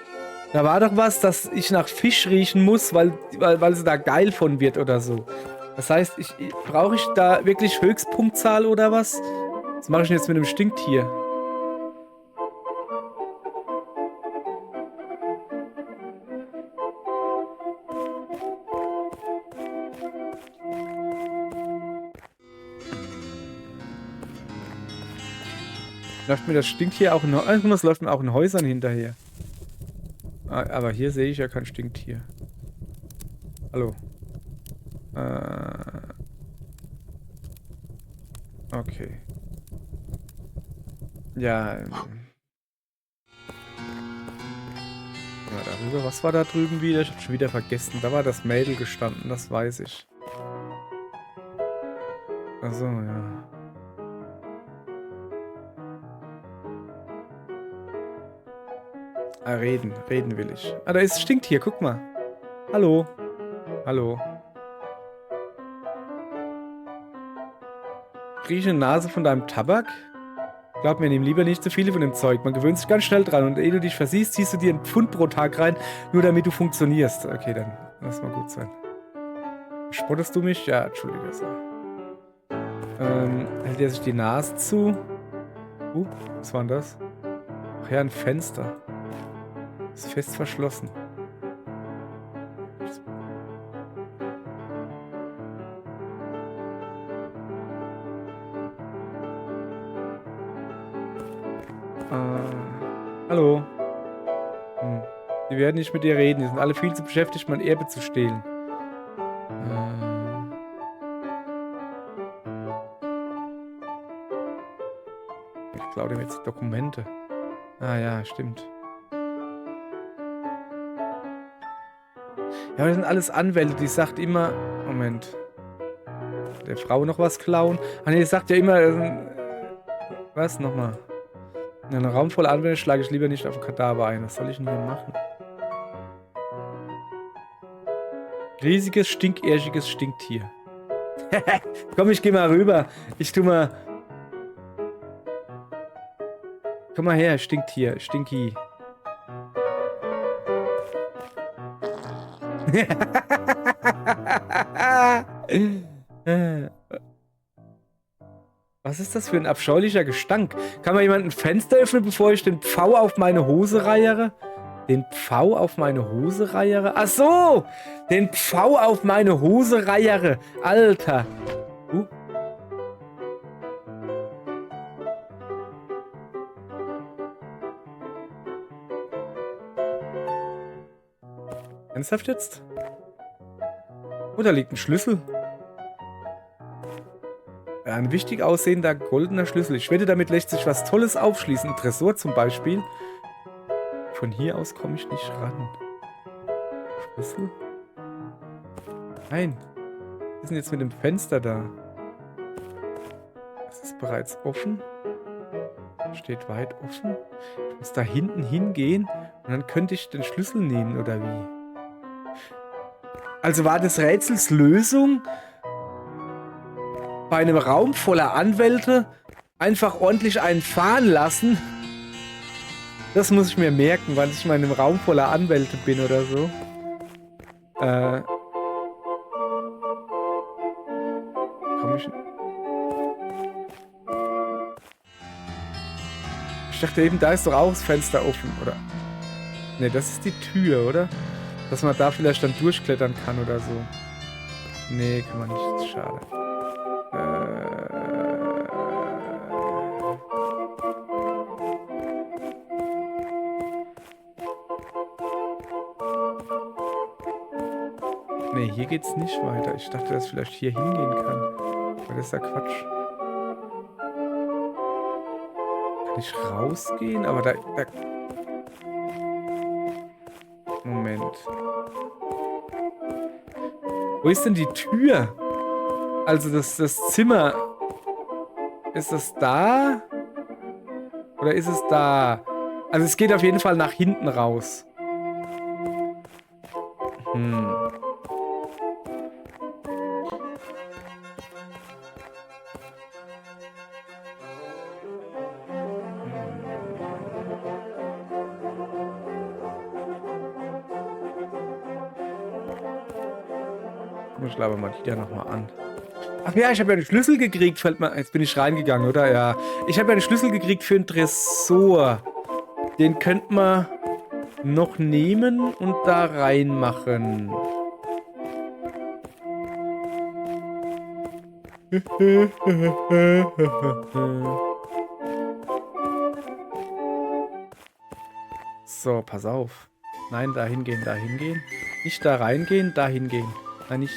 Speaker 1: Da war doch was, dass ich nach Fisch riechen muss, weil sie da geil von wird oder so. Das heißt, brauche ich da wirklich Höchstpunktzahl oder was? Was mache ich denn jetzt mit dem Stinktier? Läuft mir das Stinktier auch in das läuft mir auch in Häusern hinterher. Aber hier sehe ich ja kein Stinktier. Hallo. Okay. Ja. Ja, darüber. Was war da drüben wieder? Ich hab schon wieder vergessen. Da war das Mädel gestanden, das weiß ich. Also, ja. Reden will ich. Ah, da ist Stinktier, guck mal. Hallo. Hallo. Rieche eine Nase von deinem Tabak? Glaub mir, nimm lieber nicht zu viele von dem Zeug. Man gewöhnt sich ganz schnell dran und ehe du dich versiehst, ziehst du dir einen Pfund pro Tag rein, nur damit du funktionierst. Okay, dann lass mal gut sein. Spottest du mich? Ja, entschuldige. Hält er sich die Nase zu? Was war denn das? Ach ja, ein Fenster. Ist fest verschlossen. Hallo. Die werden nicht mit dir reden. Die sind alle viel zu beschäftigt, mein Erbe zu stehlen. Ich klaue dem jetzt die Dokumente. Ah ja, stimmt. Ja, aber das sind alles Anwälte, die sagt immer... Moment. Der Frau noch was klauen? Ah ne, die sagt ja immer... was nochmal? In einem Raum voller Anwälte schlage ich lieber nicht auf den Kadaver ein. Was soll ich denn hier machen? Riesiges, stinkärschiges Stinktier. Komm, ich geh mal rüber. Ich tu mal... Komm mal her, Stinktier, Stinky. Was ist das für ein abscheulicher Gestank? Kann mal jemand ein Fenster öffnen, bevor ich den Pfau auf meine Hose reiere? Den Pfau auf meine Hose reiere? Ach so! Den Pfau auf meine Hose reiere! Alter! Ernsthaft jetzt? Oh, da liegt ein Schlüssel. Ein wichtig aussehender goldener Schlüssel. Ich wette, damit lässt sich was Tolles aufschließen. Ein Tresor zum Beispiel. Von hier aus komme ich nicht ran. Schlüssel? Nein. Wir sind jetzt mit dem Fenster da. Das ist bereits offen. Steht weit offen. Ich muss da hinten hingehen und dann könnte ich den Schlüssel nehmen, oder wie? Also war des Rätsels Lösung, bei einem Raum voller Anwälte einfach ordentlich einen fahren lassen? Das muss ich mir merken, weil ich mal in einem Raum voller Anwälte bin oder so. Komm ich... Ich dachte eben, da ist doch auch das Fenster offen, oder? Ne, das ist die Tür, oder? Dass man da vielleicht dann durchklettern kann oder so. Nee, kann man nicht. Das ist schade. Nee, hier geht's nicht weiter. Ich dachte, dass ich vielleicht hier hingehen kann. Aber das ist ja Quatsch. Kann ich rausgehen? Aber da... Moment. Wo ist denn die Tür? Also das Zimmer. Ist das da? Oder ist es da? Also es geht auf jeden Fall nach hinten raus. Ich laber mal die da nochmal an. Ach ja, ich habe ja einen Schlüssel gekriegt, fällt mir... Jetzt bin ich reingegangen, oder? Ja. Ich habe ja einen Schlüssel gekriegt für einen Tresor. Den könnte man noch nehmen und da reinmachen. So, pass auf. Nein, da hingehen, da hingehen. Nicht da reingehen, da hingehen. Nein, nicht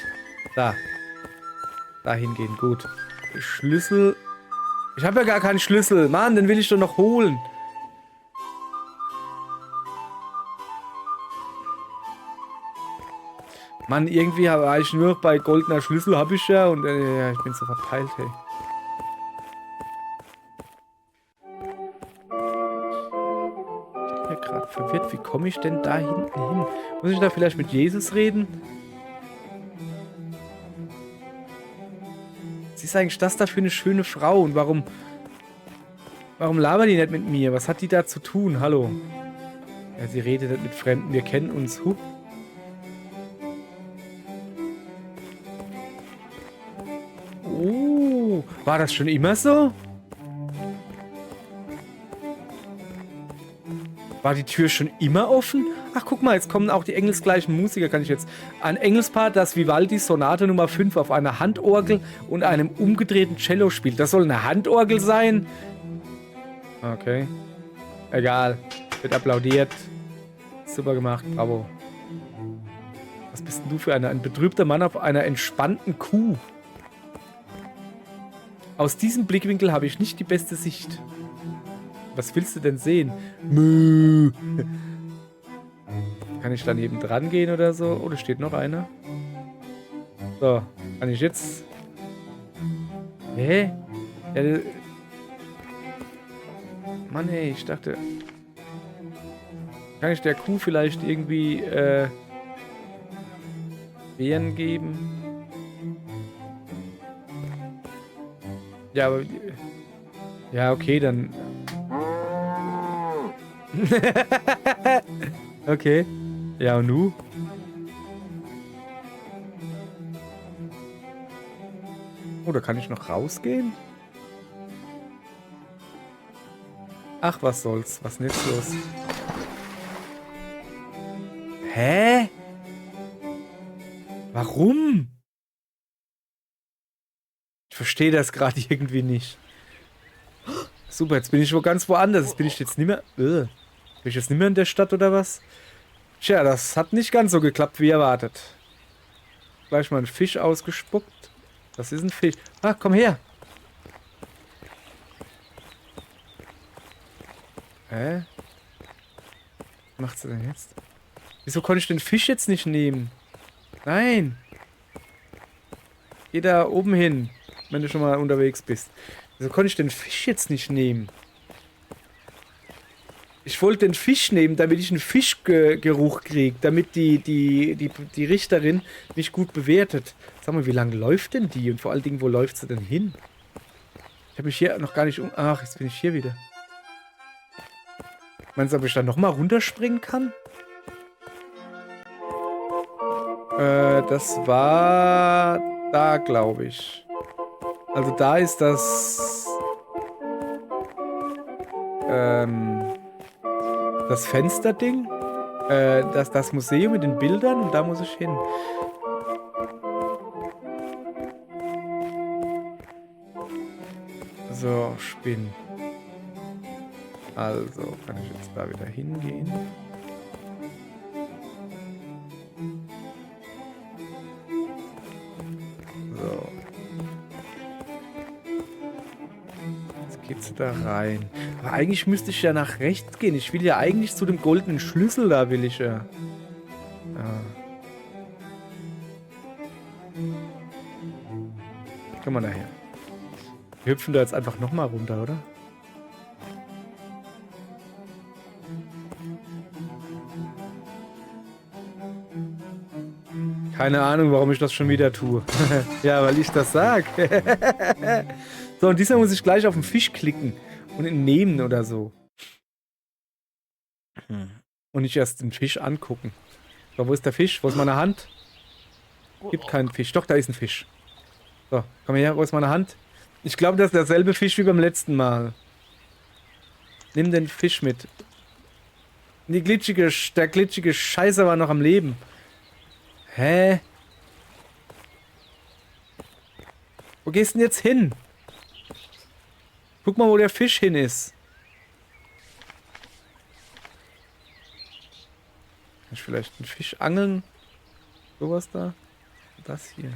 Speaker 1: da. Da hingehen, gut. Schlüssel. Ich habe ja gar keinen Schlüssel. Mann, den will ich doch noch holen. Mann, irgendwie war ich nur bei goldener Schlüssel, habe ich ja. Und ja, ich bin so verpeilt, hey. Ich bin gerade verwirrt. Wie komme ich denn da hinten hin? Muss ich da vielleicht mit Jesus reden? Was ist eigentlich das da für eine schöne Frau? Und warum labert die nicht mit mir? Was hat die da zu tun? Hallo. Ja, sie redet nicht mit Fremden. Wir kennen uns. Huh. Oh, war das schon immer so? War die Tür schon immer offen? Ach, guck mal, jetzt kommen auch die engelsgleichen Musiker. Kann ich jetzt... Ein Engelspaar, das Vivaldis Sonate Nummer 5 auf einer Handorgel und einem umgedrehten Cello spielt. Das soll eine Handorgel sein? Okay. Egal. Wird applaudiert. Super gemacht. Bravo. Was bist denn du für ein betrübter Mann auf einer entspannten Kuh? Aus diesem Blickwinkel habe ich nicht die beste Sicht. Was willst du denn sehen? Mö. Kann ich da neben dran gehen oder so? Oh, da steht noch einer. So, kann ich jetzt... Hä? Ja, Mann, ey, ich dachte... Kann ich der Kuh vielleicht irgendwie, Beeren geben? Ja, aber... Ja, okay, dann... Okay. Ja, und nu? Oh, da kann ich noch rausgehen? Ach, was soll's. Was ist jetzt los? Hä? Warum? Ich verstehe das gerade irgendwie nicht. Super, jetzt bin ich wo ganz woanders. Bin ich jetzt nicht mehr... Bin ich jetzt nicht mehr in der Stadt oder was? Tja, das hat nicht ganz so geklappt, wie erwartet. Gleich mal einen Fisch ausgespuckt. Das ist ein Fisch. Ah, komm her. Hä? Was macht sie denn jetzt? Wieso konnte ich den Fisch jetzt nicht nehmen? Nein. Geh da oben hin, wenn du schon mal unterwegs bist. Wieso konnte ich den Fisch jetzt nicht nehmen? Ich wollte den Fisch nehmen, damit ich einen Fischgeruch kriege, damit die Richterin mich gut bewertet. Sag mal, wie lange läuft denn die? Und vor allen Dingen, wo läuft sie denn hin? Ich habe mich hier noch gar nicht um... Ach, jetzt bin ich hier wieder. Meinst du, ob ich da nochmal runterspringen kann? Das war... Da, glaube ich. Also da ist das... das Fensterding. Das Museum mit den Bildern. Und da muss ich hin. So, Spinn. Also, kann ich jetzt da wieder hingehen? So. Jetzt geht's da rein. Aber eigentlich müsste ich ja nach rechts gehen. Ich will ja eigentlich zu dem goldenen Schlüssel, da will ich ja. Ja. Komm mal daher. Wir hüpfen da jetzt einfach nochmal runter, oder? Keine Ahnung, warum ich das schon wieder tue. Ja, weil ich das sag. So, und diesmal muss ich gleich auf den Fisch klicken und ihn nehmen oder so. Und nicht erst den Fisch angucken. So, wo ist der Fisch? Wo ist meine Hand? Gibt keinen Fisch. Doch, da ist ein Fisch. So, komm her, wo ist meine Hand? Ich glaube, das ist derselbe Fisch wie beim letzten Mal. Nimm den Fisch mit. Der glitschige Scheiße war noch am Leben. Hä? Wo gehst du denn jetzt hin? Guck mal, wo der Fisch hin ist. Kann ich vielleicht einen Fisch angeln? Sowas da? Das hier.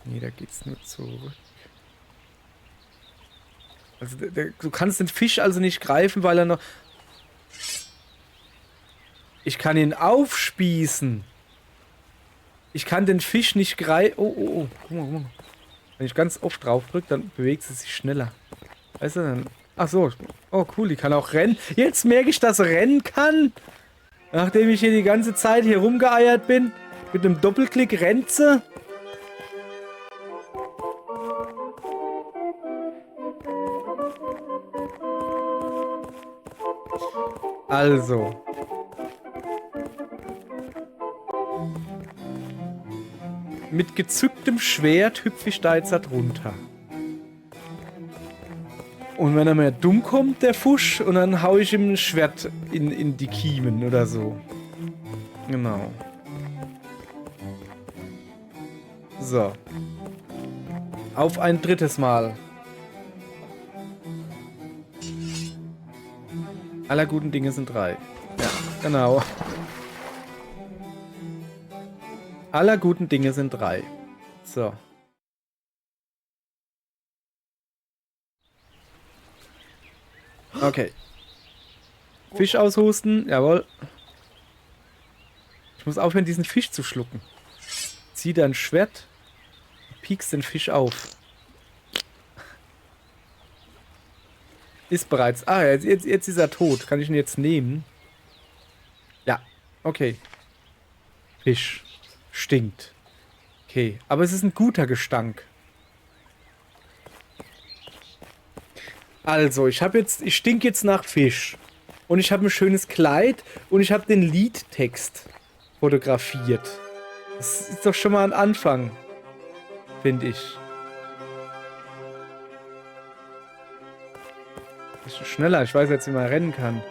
Speaker 1: Nee, da geht's nur zurück. Also, du kannst den Fisch also nicht greifen, weil er noch... Ich kann ihn aufspießen. Ich kann den Fisch nicht greifen. Oh. Guck mal. Wenn ich ganz oft drauf drücke, dann bewegt sie sich schneller. Weißt du, dann... Ach so. Oh, cool, die kann auch rennen. Jetzt merke ich, dass sie rennen kann. Nachdem ich hier die ganze Zeit hier rumgeeiert bin. Mit einem Doppelklick rennt sie. Also. Mit gezücktem Schwert hüpfe ich da jetzt da drunter. Und wenn er mir dumm kommt, der Fusch, und dann hau ich ihm ein Schwert in die Kiemen oder so. Genau. So. Auf ein drittes Mal. Aller guten Dinge sind 3. Ja, genau. Aller guten Dinge sind 3. So. Okay. Fisch aushusten. Jawohl. Ich muss aufhören, diesen Fisch zu schlucken. Zieh dein Schwert. Piekst den Fisch auf. Ist bereits. Ah, jetzt ist er tot. Kann ich ihn jetzt nehmen? Ja. Okay. Fisch. Stinkt. Okay. Aber es ist ein guter Gestank. Also, ich stinke jetzt nach Fisch. Und ich habe ein schönes Kleid. Und ich habe den Liedtext fotografiert. Das ist doch schon mal ein Anfang. Finde ich. Ist schneller. Ich weiß jetzt, wie man rennen kann.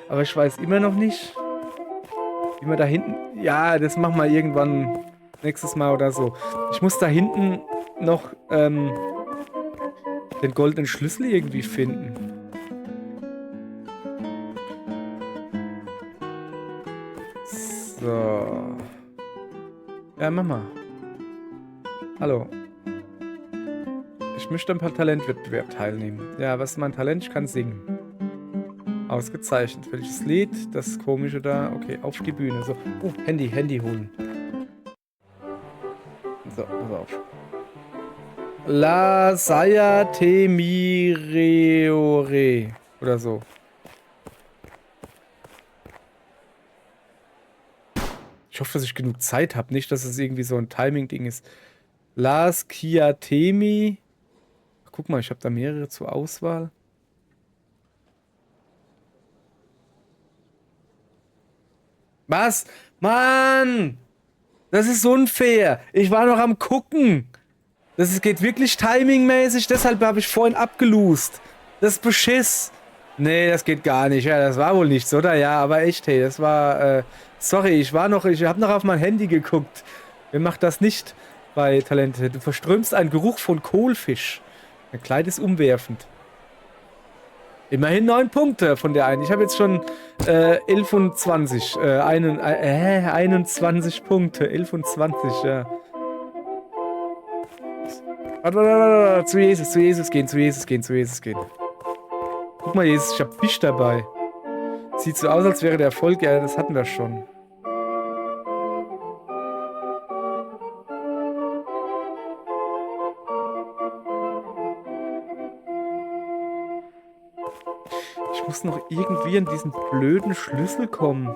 Speaker 1: Aber ich weiß immer noch nicht, wie man da hinten... Ja, das machen wir irgendwann nächstes Mal oder so. Ich muss da hinten noch den goldenen Schlüssel irgendwie finden. So. Ja, Mama. Hallo. Ich möchte ein paar Talentwettbewerb teilnehmen. Ja, was ist mein Talent? Ich kann singen. Ausgezeichnet. Welches Lied? Das komische da. Okay, auf die Bühne. So. Handy holen. So, pass auf. La Saya Te Mireore. Oder so. Ich hoffe, dass ich genug Zeit habe. Nicht, dass es irgendwie so ein Timing-Ding ist. Las Kiatemi. Guck mal, ich habe da mehrere zur Auswahl. Was? Mann! Das ist unfair. Ich war noch am Gucken. Geht wirklich timingmäßig. Deshalb habe ich vorhin abgelost. Das ist Beschiss. Nee, das geht gar nicht. Ja, das war wohl nichts, oder? Ja, aber echt, hey, das war... sorry, ich habe noch auf mein Handy geguckt. Wer macht das nicht bei Talente? Du verströmst einen Geruch von Kohlfisch. Ein Kleid ist umwerfend. Immerhin 9 Punkte von der einen. Ich habe jetzt schon 11 und 20. 21 Punkte. 11 und 20, ja. Warte. Zu Jesus gehen. Guck mal, Jesus, ich habe Fisch dabei. Sieht so aus, als wäre der Erfolg. Ja, das hatten wir schon. Ich muss noch irgendwie an diesen blöden Schlüssel kommen.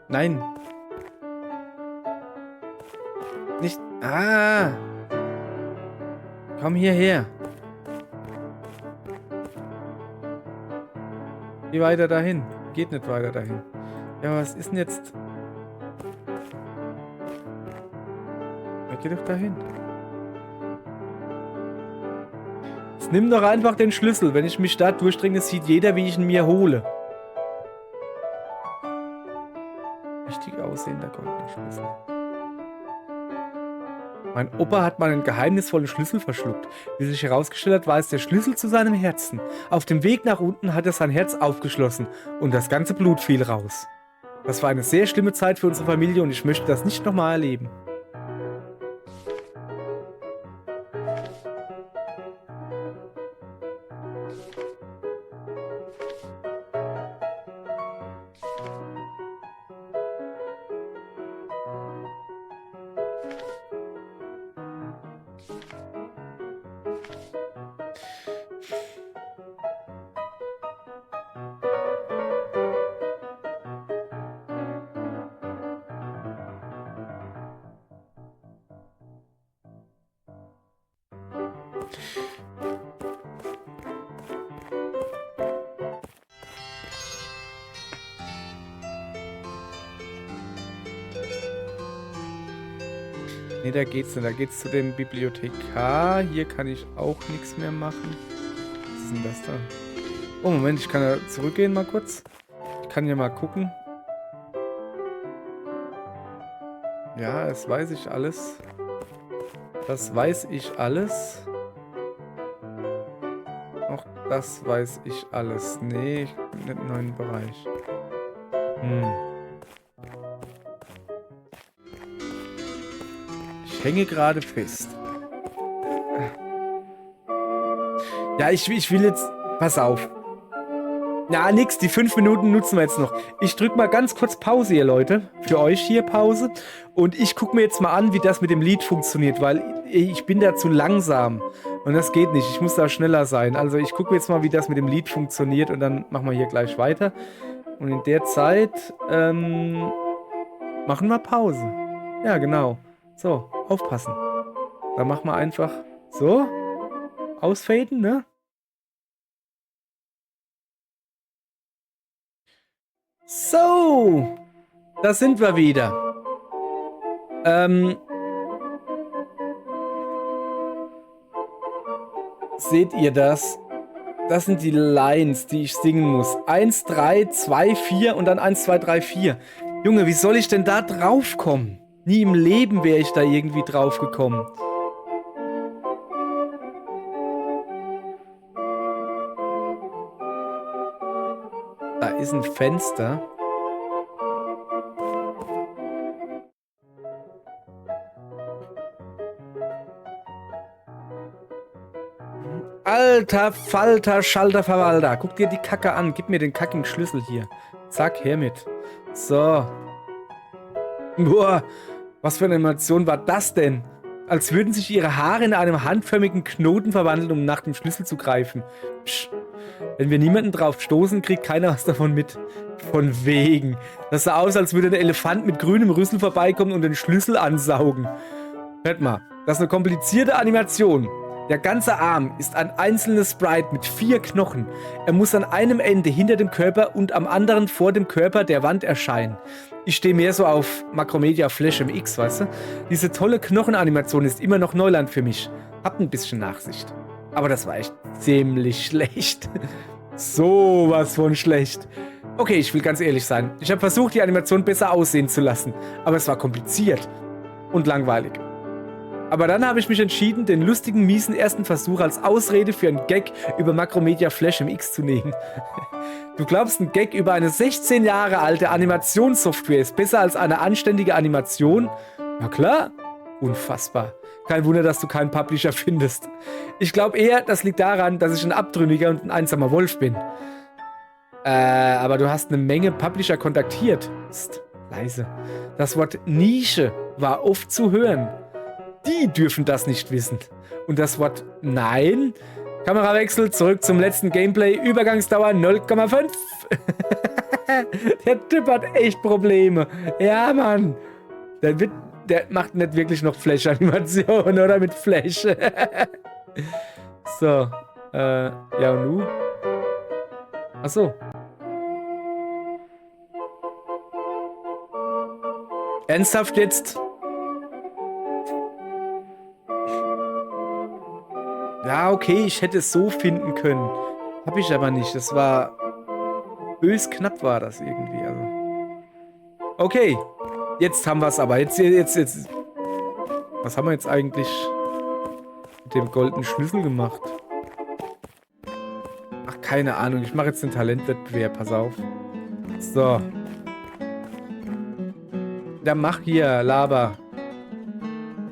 Speaker 1: Nein. Nicht... Ah! Komm hierher. Geh weiter dahin. Geht nicht weiter dahin. Ja, was ist denn jetzt... Geh doch dahin. Jetzt nimm doch einfach den Schlüssel. Wenn ich mich da durchdringe, sieht jeder, wie ich ihn mir hole. Richtig aussehender goldener Schlüssel. Mein Opa hat mal einen geheimnisvollen Schlüssel verschluckt. Wie sich herausgestellt hat, war es der Schlüssel zu seinem Herzen. Auf dem Weg nach unten hat er sein Herz aufgeschlossen und das ganze Blut fiel raus. Das war eine sehr schlimme Zeit für unsere Familie und ich möchte das nicht nochmal erleben. Ne, da geht's nicht. Da geht's zu dem Bibliothekar. Hier kann ich auch nichts mehr machen. Was ist denn das da? Oh, Moment, ich kann da zurückgehen mal kurz. Ich kann hier mal gucken. Ja, das weiß ich alles. Das weiß ich alles. Auch das weiß ich alles. Nee, ich bin nicht im neuen Bereich. Ich hänge gerade fest. Ja, ich will jetzt... Pass auf. Ja, nix, die 5 Minuten nutzen wir jetzt noch. Ich drück mal ganz kurz Pause hier, Leute. Für euch hier Pause. Und ich gucke mir jetzt mal an, wie das mit dem Lied funktioniert, weil ich bin da zu langsam. Und das geht nicht. Ich muss da schneller sein. Also ich gucke mir jetzt mal, wie das mit dem Lied funktioniert und dann machen wir hier gleich weiter. Und in der Zeit machen wir Pause. Ja, genau. So, aufpassen. Dann machen wir einfach so. Ausfaden, ne? So, da sind wir wieder. Seht ihr das? Das sind die Lines, die ich singen muss. 1, 3, 2, 4 und dann 1, 2, 3, 4. Junge, wie soll ich denn da drauf kommen? Nie im Leben wäre ich da irgendwie drauf gekommen. Da ist ein Fenster. Alter Falter, Schalter, Verwalter. Guck dir die Kacke an. Gib mir den kackigen Schlüssel hier. Zack, her mit. So. Boah, was für eine Animation war das denn? Als würden sich ihre Haare in einem handförmigen Knoten verwandeln, um nach dem Schlüssel zu greifen. Psch. Wenn wir niemanden drauf stoßen, kriegt keiner was davon mit. Von wegen. Das sah aus, als würde ein Elefant mit grünem Rüssel vorbeikommen und den Schlüssel ansaugen. Hört mal, das ist eine komplizierte Animation. Der ganze Arm ist ein einzelnes Sprite mit 4 Knochen. Er muss an einem Ende hinter dem Körper und am anderen vor dem Körper der Wand erscheinen. Ich stehe mehr so auf Macromedia Flash MX, weißt du? Diese tolle Knochenanimation ist immer noch Neuland für mich. Habt ein bisschen Nachsicht. Aber das war echt ziemlich schlecht. Sowas von schlecht. Okay, ich will ganz ehrlich sein. Ich habe versucht, die Animation besser aussehen zu lassen. Aber es war kompliziert. Und langweilig. Aber dann habe ich mich entschieden, den lustigen, miesen ersten Versuch als Ausrede für einen Gag über Macromedia Flash MX zu nehmen. Du glaubst, ein Gag über eine 16 Jahre alte Animationssoftware ist besser als eine anständige Animation? Na klar. Unfassbar. Kein Wunder, dass du keinen Publisher findest. Ich glaube eher, das liegt daran, dass ich ein Abtrünniger und ein einsamer Wolf bin. Aber du hast eine Menge Publisher kontaktiert. Psst, leise. Das Wort Nische war oft zu hören. Die dürfen das nicht wissen. Und das Wort Nein? Kamerawechsel, zurück zum letzten Gameplay. Übergangsdauer 0,5. Der Typ hat echt Probleme. Ja, Mann. Der macht nicht wirklich noch Flash-Animation, oder? Mit Flash. So. Ja, und nu? Achso. Ernsthaft jetzt? Ja, okay, ich hätte es so finden können. Hab ich aber nicht. Das war... Bös knapp war das irgendwie. Also. Okay. Jetzt haben wir es aber. Jetzt. Was haben wir jetzt eigentlich mit dem goldenen Schlüssel gemacht? Ach, keine Ahnung. Ich mache jetzt den Talentwettbewerb. Pass auf. So. Ja, mach hier, Laber.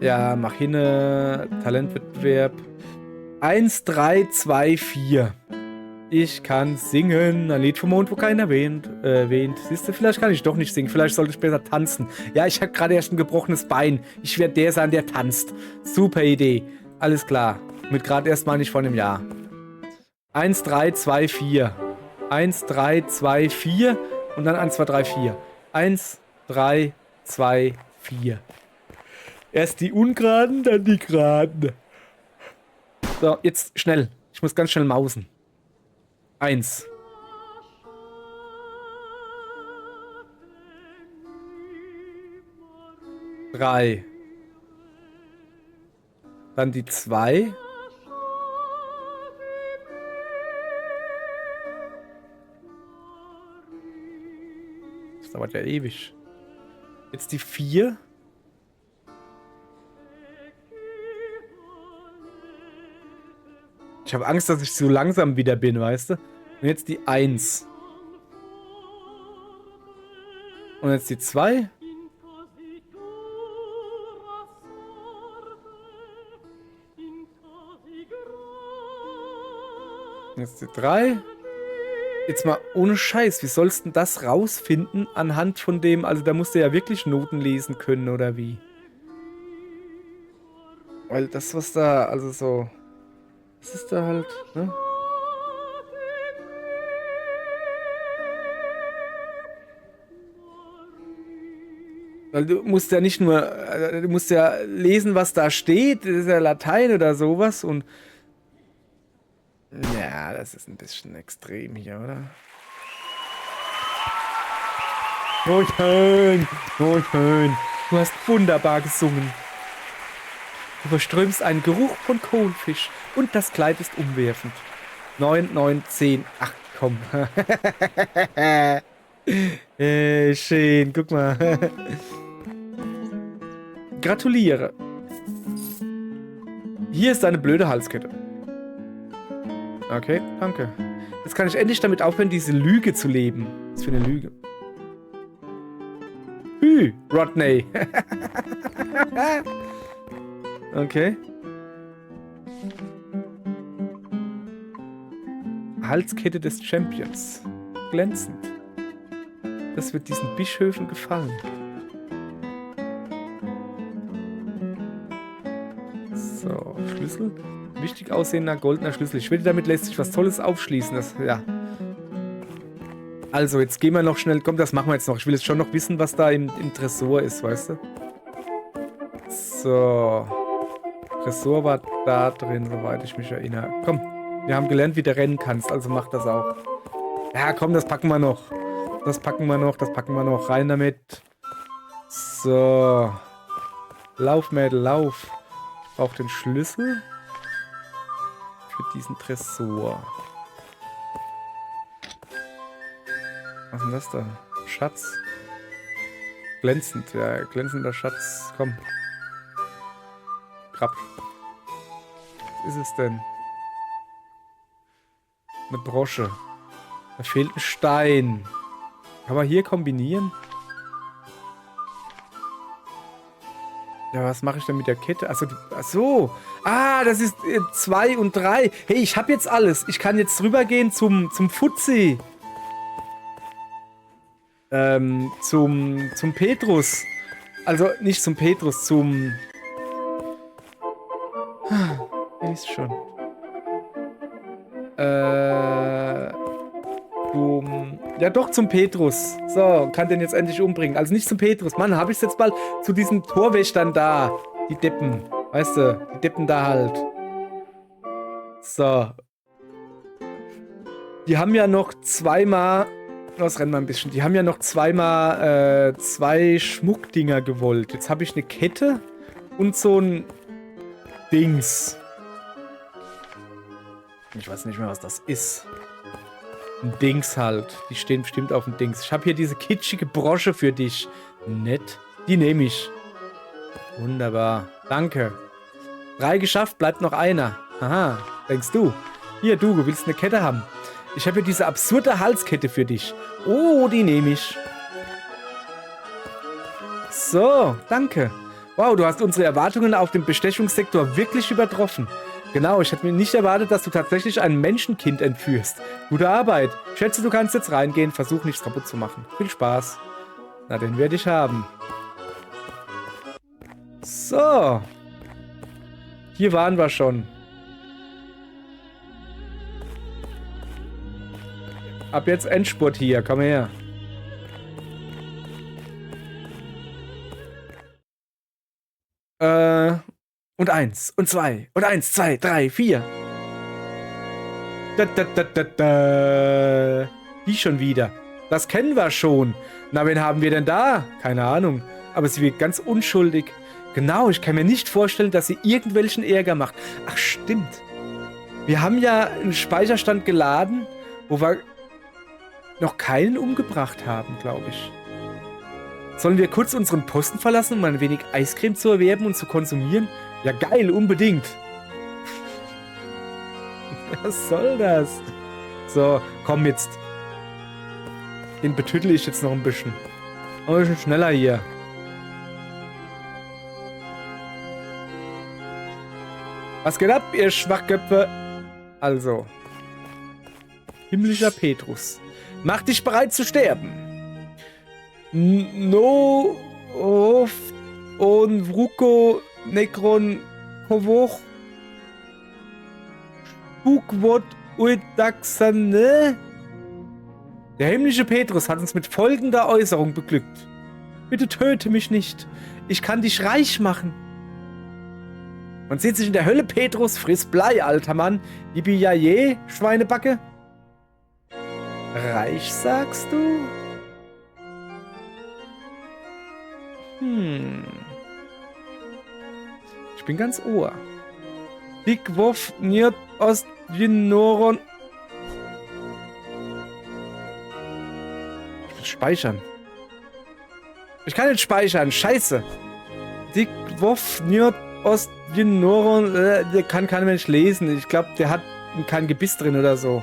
Speaker 1: Ja, mach hier eine Talentwettbewerb. 1, 3, 2, 4. Ich kann singen. Ein Lied vom Mond, wo keiner erwähnt. Siehst du, vielleicht kann ich doch nicht singen. Vielleicht sollte ich besser tanzen. Ja, ich habe gerade erst ein gebrochenes Bein. Ich werde der sein, der tanzt. Super Idee. Alles klar. Mit gerade erst mal nicht vor einem Jahr. 1, 3, 2, 4. 1, 3, 2, 4. Und dann 1, 2, 3, 4. 1, 3, 2, 4. Erst die Ungeraden, dann die Geraden. So, jetzt schnell. Ich muss ganz schnell mausen. 1. Drei. Dann die 2. Das dauert ja ewig. Jetzt die 4. Ich habe Angst, dass ich so langsam wieder bin, weißt du? Und jetzt die 1. Und jetzt die 2. Jetzt die 3. Jetzt mal ohne Scheiß, wie sollst du denn das rausfinden anhand von dem, also da musst du ja wirklich Noten lesen können, oder wie? Weil das, was da, also so, das ist da halt, ne? Weil du musst ja nicht nur, du musst ja lesen, was da steht, das ist ja Latein oder sowas und ja, das ist ein bisschen extrem hier, oder? Oh schön, oh schön. Du hast wunderbar gesungen. Du verströmst einen Geruch von Kohlfisch und das Kleid ist umwerfend. 9, 9, 10, 8, komm. Schön, guck mal. Gratuliere. Hier ist deine blöde Halskette. Okay, danke. Jetzt kann ich endlich damit aufhören, diese Lüge zu leben. Was für eine Lüge. Rodney. Okay. Halskette des Champions. Glänzend. Das wird diesen Bischöfen gefallen. So, Schlüssel. Wichtig aussehender goldener Schlüssel. Ich wette, damit lässt sich was Tolles aufschließen. Das, ja. Also, jetzt gehen wir noch schnell. Komm, das machen wir jetzt noch. Ich will jetzt schon noch wissen, was da im Tresor ist, weißt du? So. Tresor war da drin, soweit ich mich erinnere. Komm, wir haben gelernt, wie du rennen kannst, also mach das auch. Ja, komm, das packen wir noch. Das packen wir noch, das packen wir noch. Rein damit. So. Lauf, Mädel, lauf. Ich brauche den Schlüssel für diesen Tresor. Was ist denn das da? Schatz. Glänzend, ja, glänzender Schatz. Komm. Grab. Was ist es denn? Eine Brosche. Da fehlt ein Stein. Kann man hier kombinieren? Ja, was mache ich denn mit der Kette? Achso, achso. Ah, das ist 2 und 3. Hey, ich habe jetzt alles. Ich kann jetzt rübergehen zum Fuzzi. Zum Petrus. Also nicht zum Petrus, zum... Ist schon. Ja doch, zum Petrus. So, kann den jetzt endlich umbringen. Also nicht zum Petrus. Mann, habe ich es jetzt bald zu diesen Torwächtern da. Die Deppen. Weißt du, die Deppen da halt. So. Die haben ja noch zweimal... Das rennen wir ein bisschen. Die haben ja noch zweimal 2 Schmuckdinger gewollt. Jetzt habe ich eine Kette und so ein Dings. Ich weiß nicht mehr, was das ist. Ein Dings halt. Die stehen bestimmt auf dem Dings. Ich habe hier diese kitschige Brosche für dich. Nett. Die nehme ich. Wunderbar. Danke. 3 geschafft, bleibt noch einer. Aha, denkst du? Hier, du willst eine Kette haben. Ich habe hier diese absurde Halskette für dich. Oh, die nehme ich. So, danke. Wow, du hast unsere Erwartungen auf dem Bestechungssektor wirklich übertroffen. Genau, ich hätte mir nicht erwartet, dass du tatsächlich ein Menschenkind entführst. Gute Arbeit. Ich schätze, du kannst jetzt reingehen. Versuch nichts kaputt zu machen. Viel Spaß. Na, den werde ich haben. So. Hier waren wir schon. Ab jetzt Endspurt hier. Komm her. Und 1 und 2 und 1, 2, 3, 4. Die schon wieder. Das kennen wir schon. Na, wen haben wir denn da? Keine Ahnung. Aber sie wirkt ganz unschuldig. Genau, ich kann mir nicht vorstellen, dass sie irgendwelchen Ärger macht. Ach, stimmt. Wir haben ja einen Speicherstand geladen, wo wir noch keinen umgebracht haben, glaube ich. Sollen wir kurz unseren Posten verlassen, um ein wenig Eiscreme zu erwerben und zu konsumieren? Ja, geil, unbedingt. Was soll das? So, komm jetzt. Den betüttel ich jetzt noch ein bisschen. Oh, ein bisschen schneller hier. Was geht ab, ihr Schwachköpfe? Also. Himmlischer Petrus. Mach dich bereit zu sterben. No of on Vruko Necron Kovoch Spukwort Uidaxane. Der himmlische Petrus hat uns mit folgender Äußerung beglückt. Bitte töte mich nicht. Ich kann dich reich machen. Man sieht sich in der Hölle, Petrus, friss Blei, alter Mann. Ibiaye, Schweinebacke. Reich, sagst du? Ich bin ganz ohr. Dikwof Niert Ost Jinoron. Ich will speichern. Ich kann nicht speichern. Scheiße. Dikwof Niert Ost Jinoron. Der kann kein Mensch lesen. Ich glaube, der hat kein Gebiss drin oder so.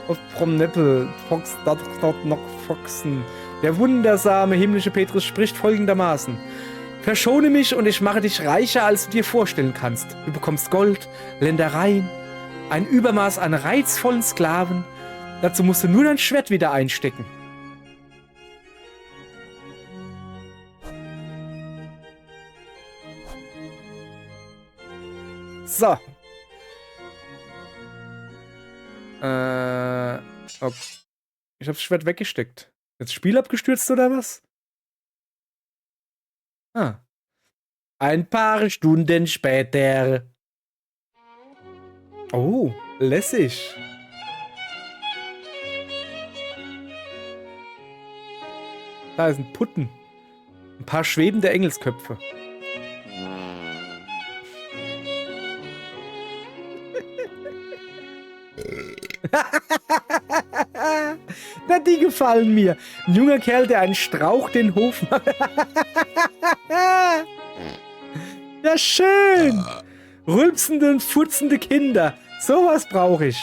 Speaker 1: Auf Promneppel. Fox, dort noch Foxen. Der wundersame himmlische Petrus spricht folgendermaßen. Verschone mich und ich mache dich reicher, als du dir vorstellen kannst. Du bekommst Gold, Ländereien, ein Übermaß an reizvollen Sklaven. Dazu musst du nur dein Schwert wieder einstecken. So. Okay. Ich habe das Schwert weggesteckt. Jetzt Spiel abgestürzt oder was? Ah. Ein paar Stunden später. Oh, lässig. Da ist ein Putten. Ein paar schwebende Engelsköpfe. Na, die gefallen mir. Ein junger Kerl, der einen Strauch den Hof macht. Ja, schön. Rülpsende und furzende Kinder. Sowas brauche ich.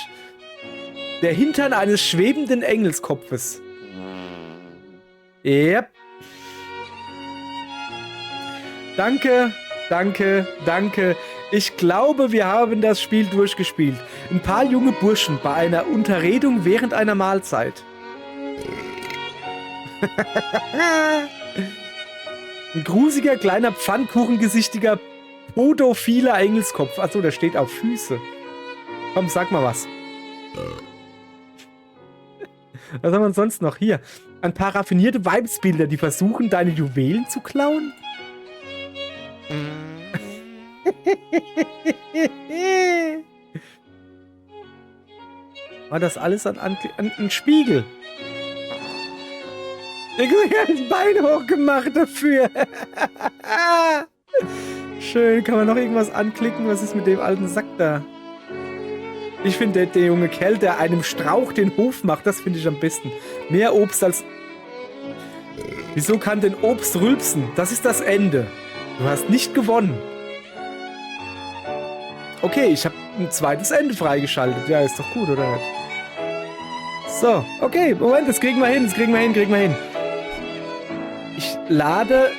Speaker 1: Der Hintern eines schwebenden Engelskopfes. Yep. Danke, danke, danke. Ich glaube, wir haben das Spiel durchgespielt. Ein paar junge Burschen bei einer Unterredung während einer Mahlzeit. Ein grusiger, kleiner, pfannkuchengesichtiger, podophiler Engelskopf. Achso, der steht auf Füße. Komm, sag mal was. Was haben wir sonst noch? Hier. Ein paar raffinierte Weibsbilder, die versuchen, deine Juwelen zu klauen. War das alles an Spiegel? Ich habe das Bein hochgemacht dafür. Schön. Kann man noch irgendwas anklicken? Was ist mit dem alten Sack da? Ich finde, der junge Kerl, der einem Strauch den Hof macht, das finde ich am besten. Mehr Obst als... Wieso kann denn Obst rülpsen? Das ist das Ende. Du hast nicht gewonnen. Okay, ich habe ein zweites Ende freigeschaltet. Ja, ist doch gut, oder nicht? So, okay, Moment, das kriegen wir hin, kriegen wir hin. Ich lade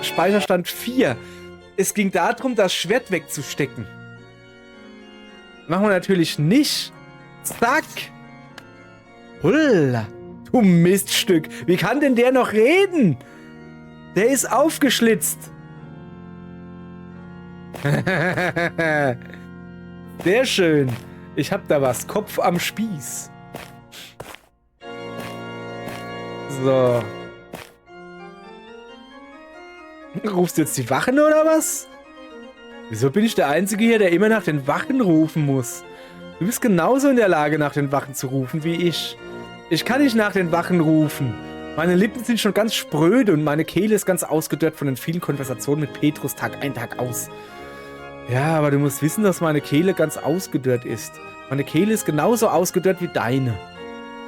Speaker 1: Speicherstand 4. Es ging darum, das Schwert wegzustecken. Machen wir natürlich nicht. Zack. Hulla. Du Miststück. Wie kann denn der noch reden? Der ist aufgeschlitzt. Sehr schön. Ich hab da was. Kopf am Spieß. So. Rufst du jetzt die Wachen oder was? Wieso bin ich der Einzige hier, der immer nach den Wachen rufen muss? Du bist genauso in der Lage, nach den Wachen zu rufen wie ich. Ich kann nicht nach den Wachen rufen. Meine Lippen sind schon ganz spröde und meine Kehle ist ganz ausgedörrt von den vielen Konversationen mit Petrus Tag ein, Tag aus. Ja, aber du musst wissen, dass meine Kehle ganz ausgedörrt ist. Meine Kehle ist genauso ausgedörrt wie deine.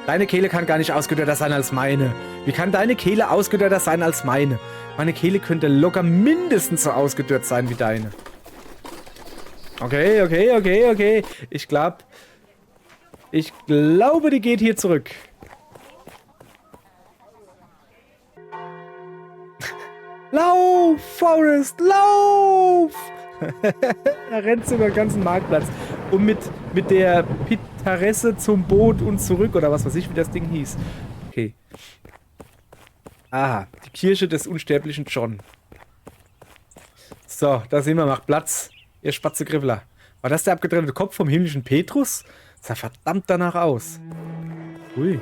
Speaker 1: Deine Kehle kann gar nicht ausgedörrter sein als meine. Wie kann deine Kehle ausgedörrter sein als meine? Meine Kehle könnte locker mindestens so ausgedörrt sein wie deine. Okay. Ich glaube, die geht hier zurück. Lauf, Forrest, lauf! Er rennt über den ganzen Marktplatz. Und mit der Pitaresse zum Boot und zurück, oder was weiß ich, wie das Ding hieß. Okay. Aha, die Kirche des unsterblichen John. So, da sehen wir, macht Platz. Ihr spatze Griffler. War das der abgetrennte Kopf vom himmlischen Petrus? Sah verdammt danach aus. Ui.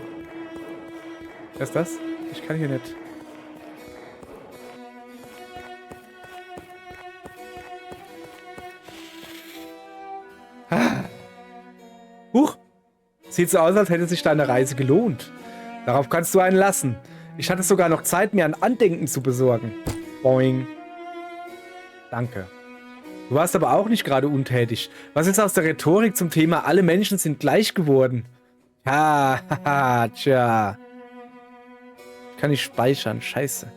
Speaker 1: Was ist das? Ich kann hier nicht. Huch! Sieht so aus, als hätte sich deine Reise gelohnt. Darauf kannst du einen lassen. Ich hatte sogar noch Zeit, mir ein Andenken zu besorgen. Boing. Danke. Du warst aber auch nicht gerade untätig. Was ist aus der Rhetorik zum Thema alle Menschen sind gleich geworden? Haha, tja. Ich kann nicht speichern, scheiße.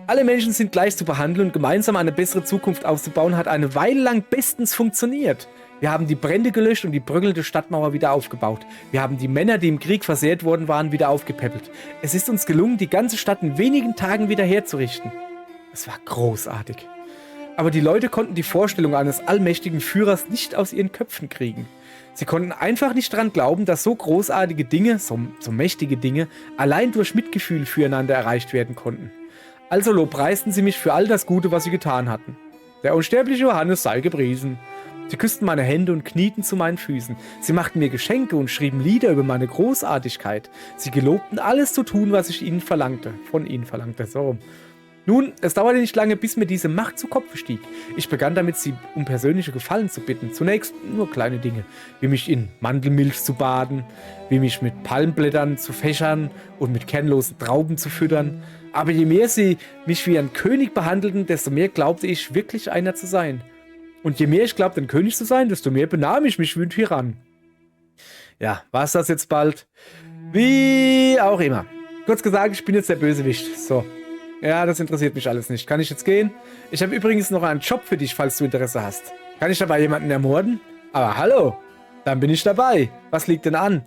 Speaker 1: Alle Menschen sind gleich zu behandeln und gemeinsam eine bessere Zukunft aufzubauen, hat eine Weile lang bestens funktioniert. Wir haben die Brände gelöscht und die bröckelnde Stadtmauer wieder aufgebaut. Wir haben die Männer, die im Krieg versehrt worden waren, wieder aufgepäppelt. Es ist uns gelungen, die ganze Stadt in wenigen Tagen wieder herzurichten. Es war großartig. Aber die Leute konnten die Vorstellung eines allmächtigen Führers nicht aus ihren Köpfen kriegen. Sie konnten einfach nicht dran glauben, dass so großartige Dinge, so mächtige Dinge, allein durch Mitgefühl füreinander erreicht werden konnten. Also lobpreisten sie mich für all das Gute, was sie getan hatten. Der unsterbliche Johannes sei gepriesen. Sie küssten meine Hände und knieten zu meinen Füßen. Sie machten mir Geschenke und schrieben Lieder über meine Großartigkeit. Sie gelobten, alles zu tun, was ich von ihnen verlangte. So. Nun, es dauerte nicht lange, bis mir diese Macht zu Kopf stieg. Ich begann damit, sie um persönliche Gefallen zu bitten. Zunächst nur kleine Dinge, wie mich in Mandelmilch zu baden, wie mich mit Palmblättern zu fächern und mit kernlosen Trauben zu füttern. Aber je mehr sie mich wie ein König behandelten, desto mehr glaubte ich, wirklich einer zu sein. Und je mehr ich glaubte, ein König zu sein, desto mehr benahm ich mich wie ein Tyrann. Ja, war es das jetzt bald? Wie auch immer. Kurz gesagt, ich bin jetzt der Bösewicht. So. Ja, das interessiert mich alles nicht. Kann ich jetzt gehen? Ich habe übrigens noch einen Job für dich, falls du Interesse hast. Kann ich dabei jemanden ermorden? Aber hallo, dann bin ich dabei. Was liegt denn an?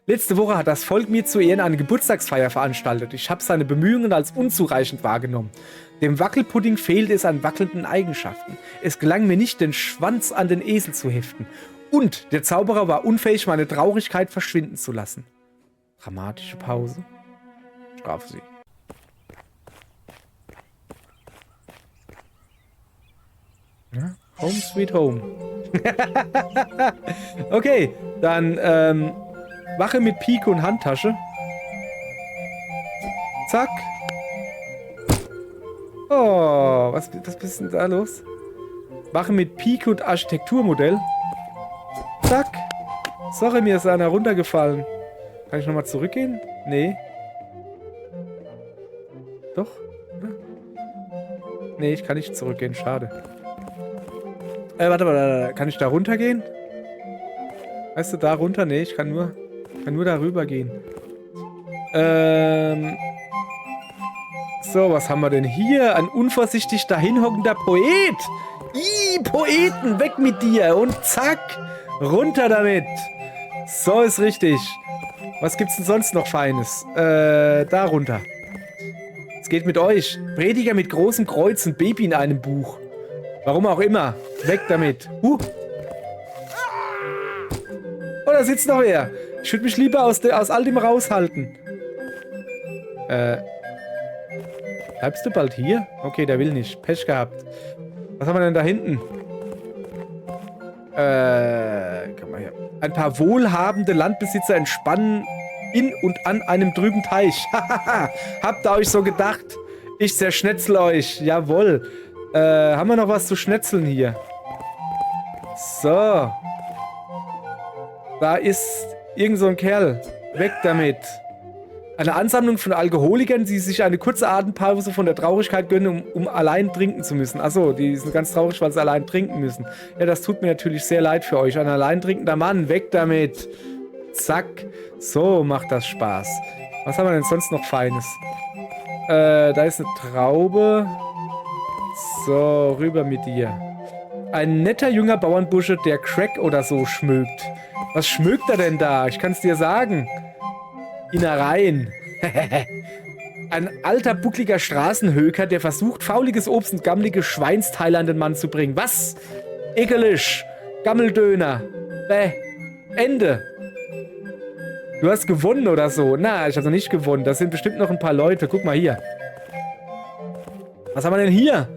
Speaker 1: Letzte Woche hat das Volk mir zu Ehren eine Geburtstagsfeier veranstaltet. Ich habe seine Bemühungen als unzureichend wahrgenommen. Dem Wackelpudding fehlte es an wackelnden Eigenschaften. Es gelang mir nicht, den Schwanz an den Esel zu heften. Und der Zauberer war unfähig, meine Traurigkeit verschwinden zu lassen. Dramatische Pause. Strafe sie. Ja, Home sweet home. Okay, dann Wache mit Pike und Handtasche. Zack. Oh, was ist denn da los? Wache mit Pike und Architekturmodell. Zack. Sorry, mir ist einer runtergefallen. Kann ich nochmal zurückgehen? Nee. Doch? Oder? Nee, ich kann nicht zurückgehen. Schade. Warte. Kann ich da runtergehen? Weißt du, da runter? Nee, ich kann nur da rüber gehen. So, was haben wir denn hier? Ein unvorsichtig dahinhockender Poet. Poeten, weg mit dir. Und zack, runter damit. So ist richtig. Was gibt's denn sonst noch Feines? Da runter. Es geht mit euch. Prediger mit großem Kreuz und Baby in einem Buch. Warum auch immer. Weg damit. Oh, da sitzt noch wer. Ich würde mich lieber aus all dem raushalten. Bleibst du bald hier? Okay, der will nicht. Pech gehabt. Was haben wir denn da hinten? Komm mal her. Ein paar wohlhabende Landbesitzer entspannen in und an einem trüben Teich. Habt ihr euch so gedacht? Ich zerschnetzel euch. Jawohl. Haben wir noch was zu schnetzeln hier? So. Da ist irgend so ein Kerl. Weg damit. Eine Ansammlung von Alkoholikern, die sich eine kurze Atempause von der Traurigkeit gönnen, um allein trinken zu müssen. Achso, die sind ganz traurig, weil sie allein trinken müssen. Ja, das tut mir natürlich sehr leid für euch. Ein allein trinkender Mann, weg damit. Zack. So macht das Spaß. Was haben wir denn sonst noch Feines? Da ist eine Traube. So, rüber mit dir. Ein netter junger Bauernbursche, der Crack oder so schmögt. Was schmögt er denn da? Ich kann's dir sagen. Innereien. Ein alter, buckliger Straßenhöker, der versucht, fauliges Obst und gammelige Schweinsteile an den Mann zu bringen. Was? Ekelig. Gammeldöner. Bäh. Ende. Du hast gewonnen oder so. Na, ich habe noch nicht gewonnen. Das sind bestimmt noch ein paar Leute. Guck mal hier. Was haben wir denn hier?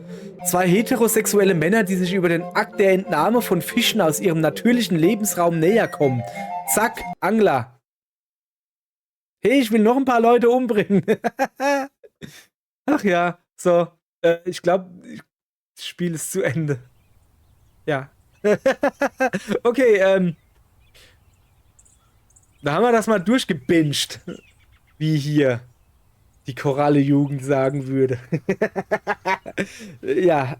Speaker 1: 2 heterosexuelle Männer, die sich über den Akt der Entnahme von Fischen aus ihrem natürlichen Lebensraum näher kommen. Zack, Angler. Hey, ich will noch ein paar Leute umbringen. Ach ja, so. Ich glaube, das Spiel ist zu Ende. Ja. Okay, da haben wir das mal durchgebinged. Wie hier die Koralle-Jugend sagen würde. Ja,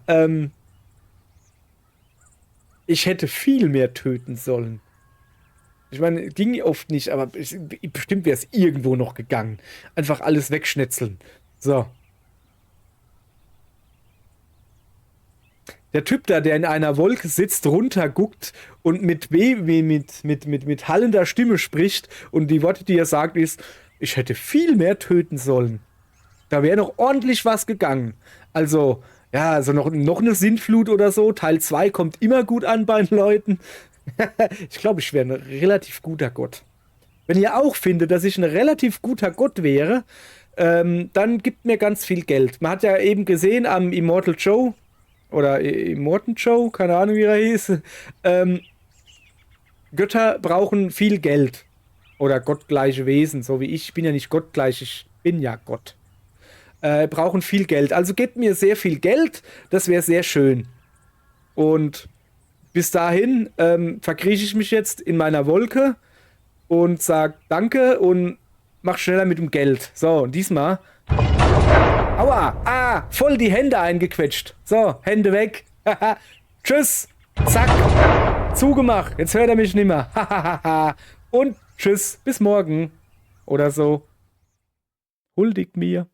Speaker 1: ich hätte viel mehr töten sollen. Ich meine, ging oft nicht, aber bestimmt wäre es irgendwo noch gegangen. Einfach alles wegschnetzeln. So. Der Typ da, der in einer Wolke sitzt, runterguckt und mit hallender Stimme spricht und die Worte, die er sagt, ist, ich hätte viel mehr töten sollen. Da wäre noch ordentlich was gegangen. Also, ja, also noch eine Sintflut oder so. Teil 2 kommt immer gut an bei den Leuten. Ich glaube, ich wäre ein relativ guter Gott. Wenn ihr auch findet, dass ich ein relativ guter Gott wäre, dann gibt mir ganz viel Geld. Man hat ja eben gesehen am Immortal Joe, oder Immortan Joe, keine Ahnung, wie er hieß. Götter brauchen viel Geld. Oder gottgleiche Wesen, so wie ich. Ich bin ja nicht gottgleich, ich bin ja Gott. Brauchen viel Geld. Also gebt mir sehr viel Geld, das wäre sehr schön. Und bis dahin verkrieche ich mich jetzt in meiner Wolke und sag Danke und mach schneller mit dem Geld. So, und diesmal... Aua! Ah! Voll die Hände eingequetscht. So, Hände weg. Tschüss. Zack. Zugemacht. Jetzt hört er mich nimmer. Und tschüss. Bis morgen. Oder so. Huldigt mir.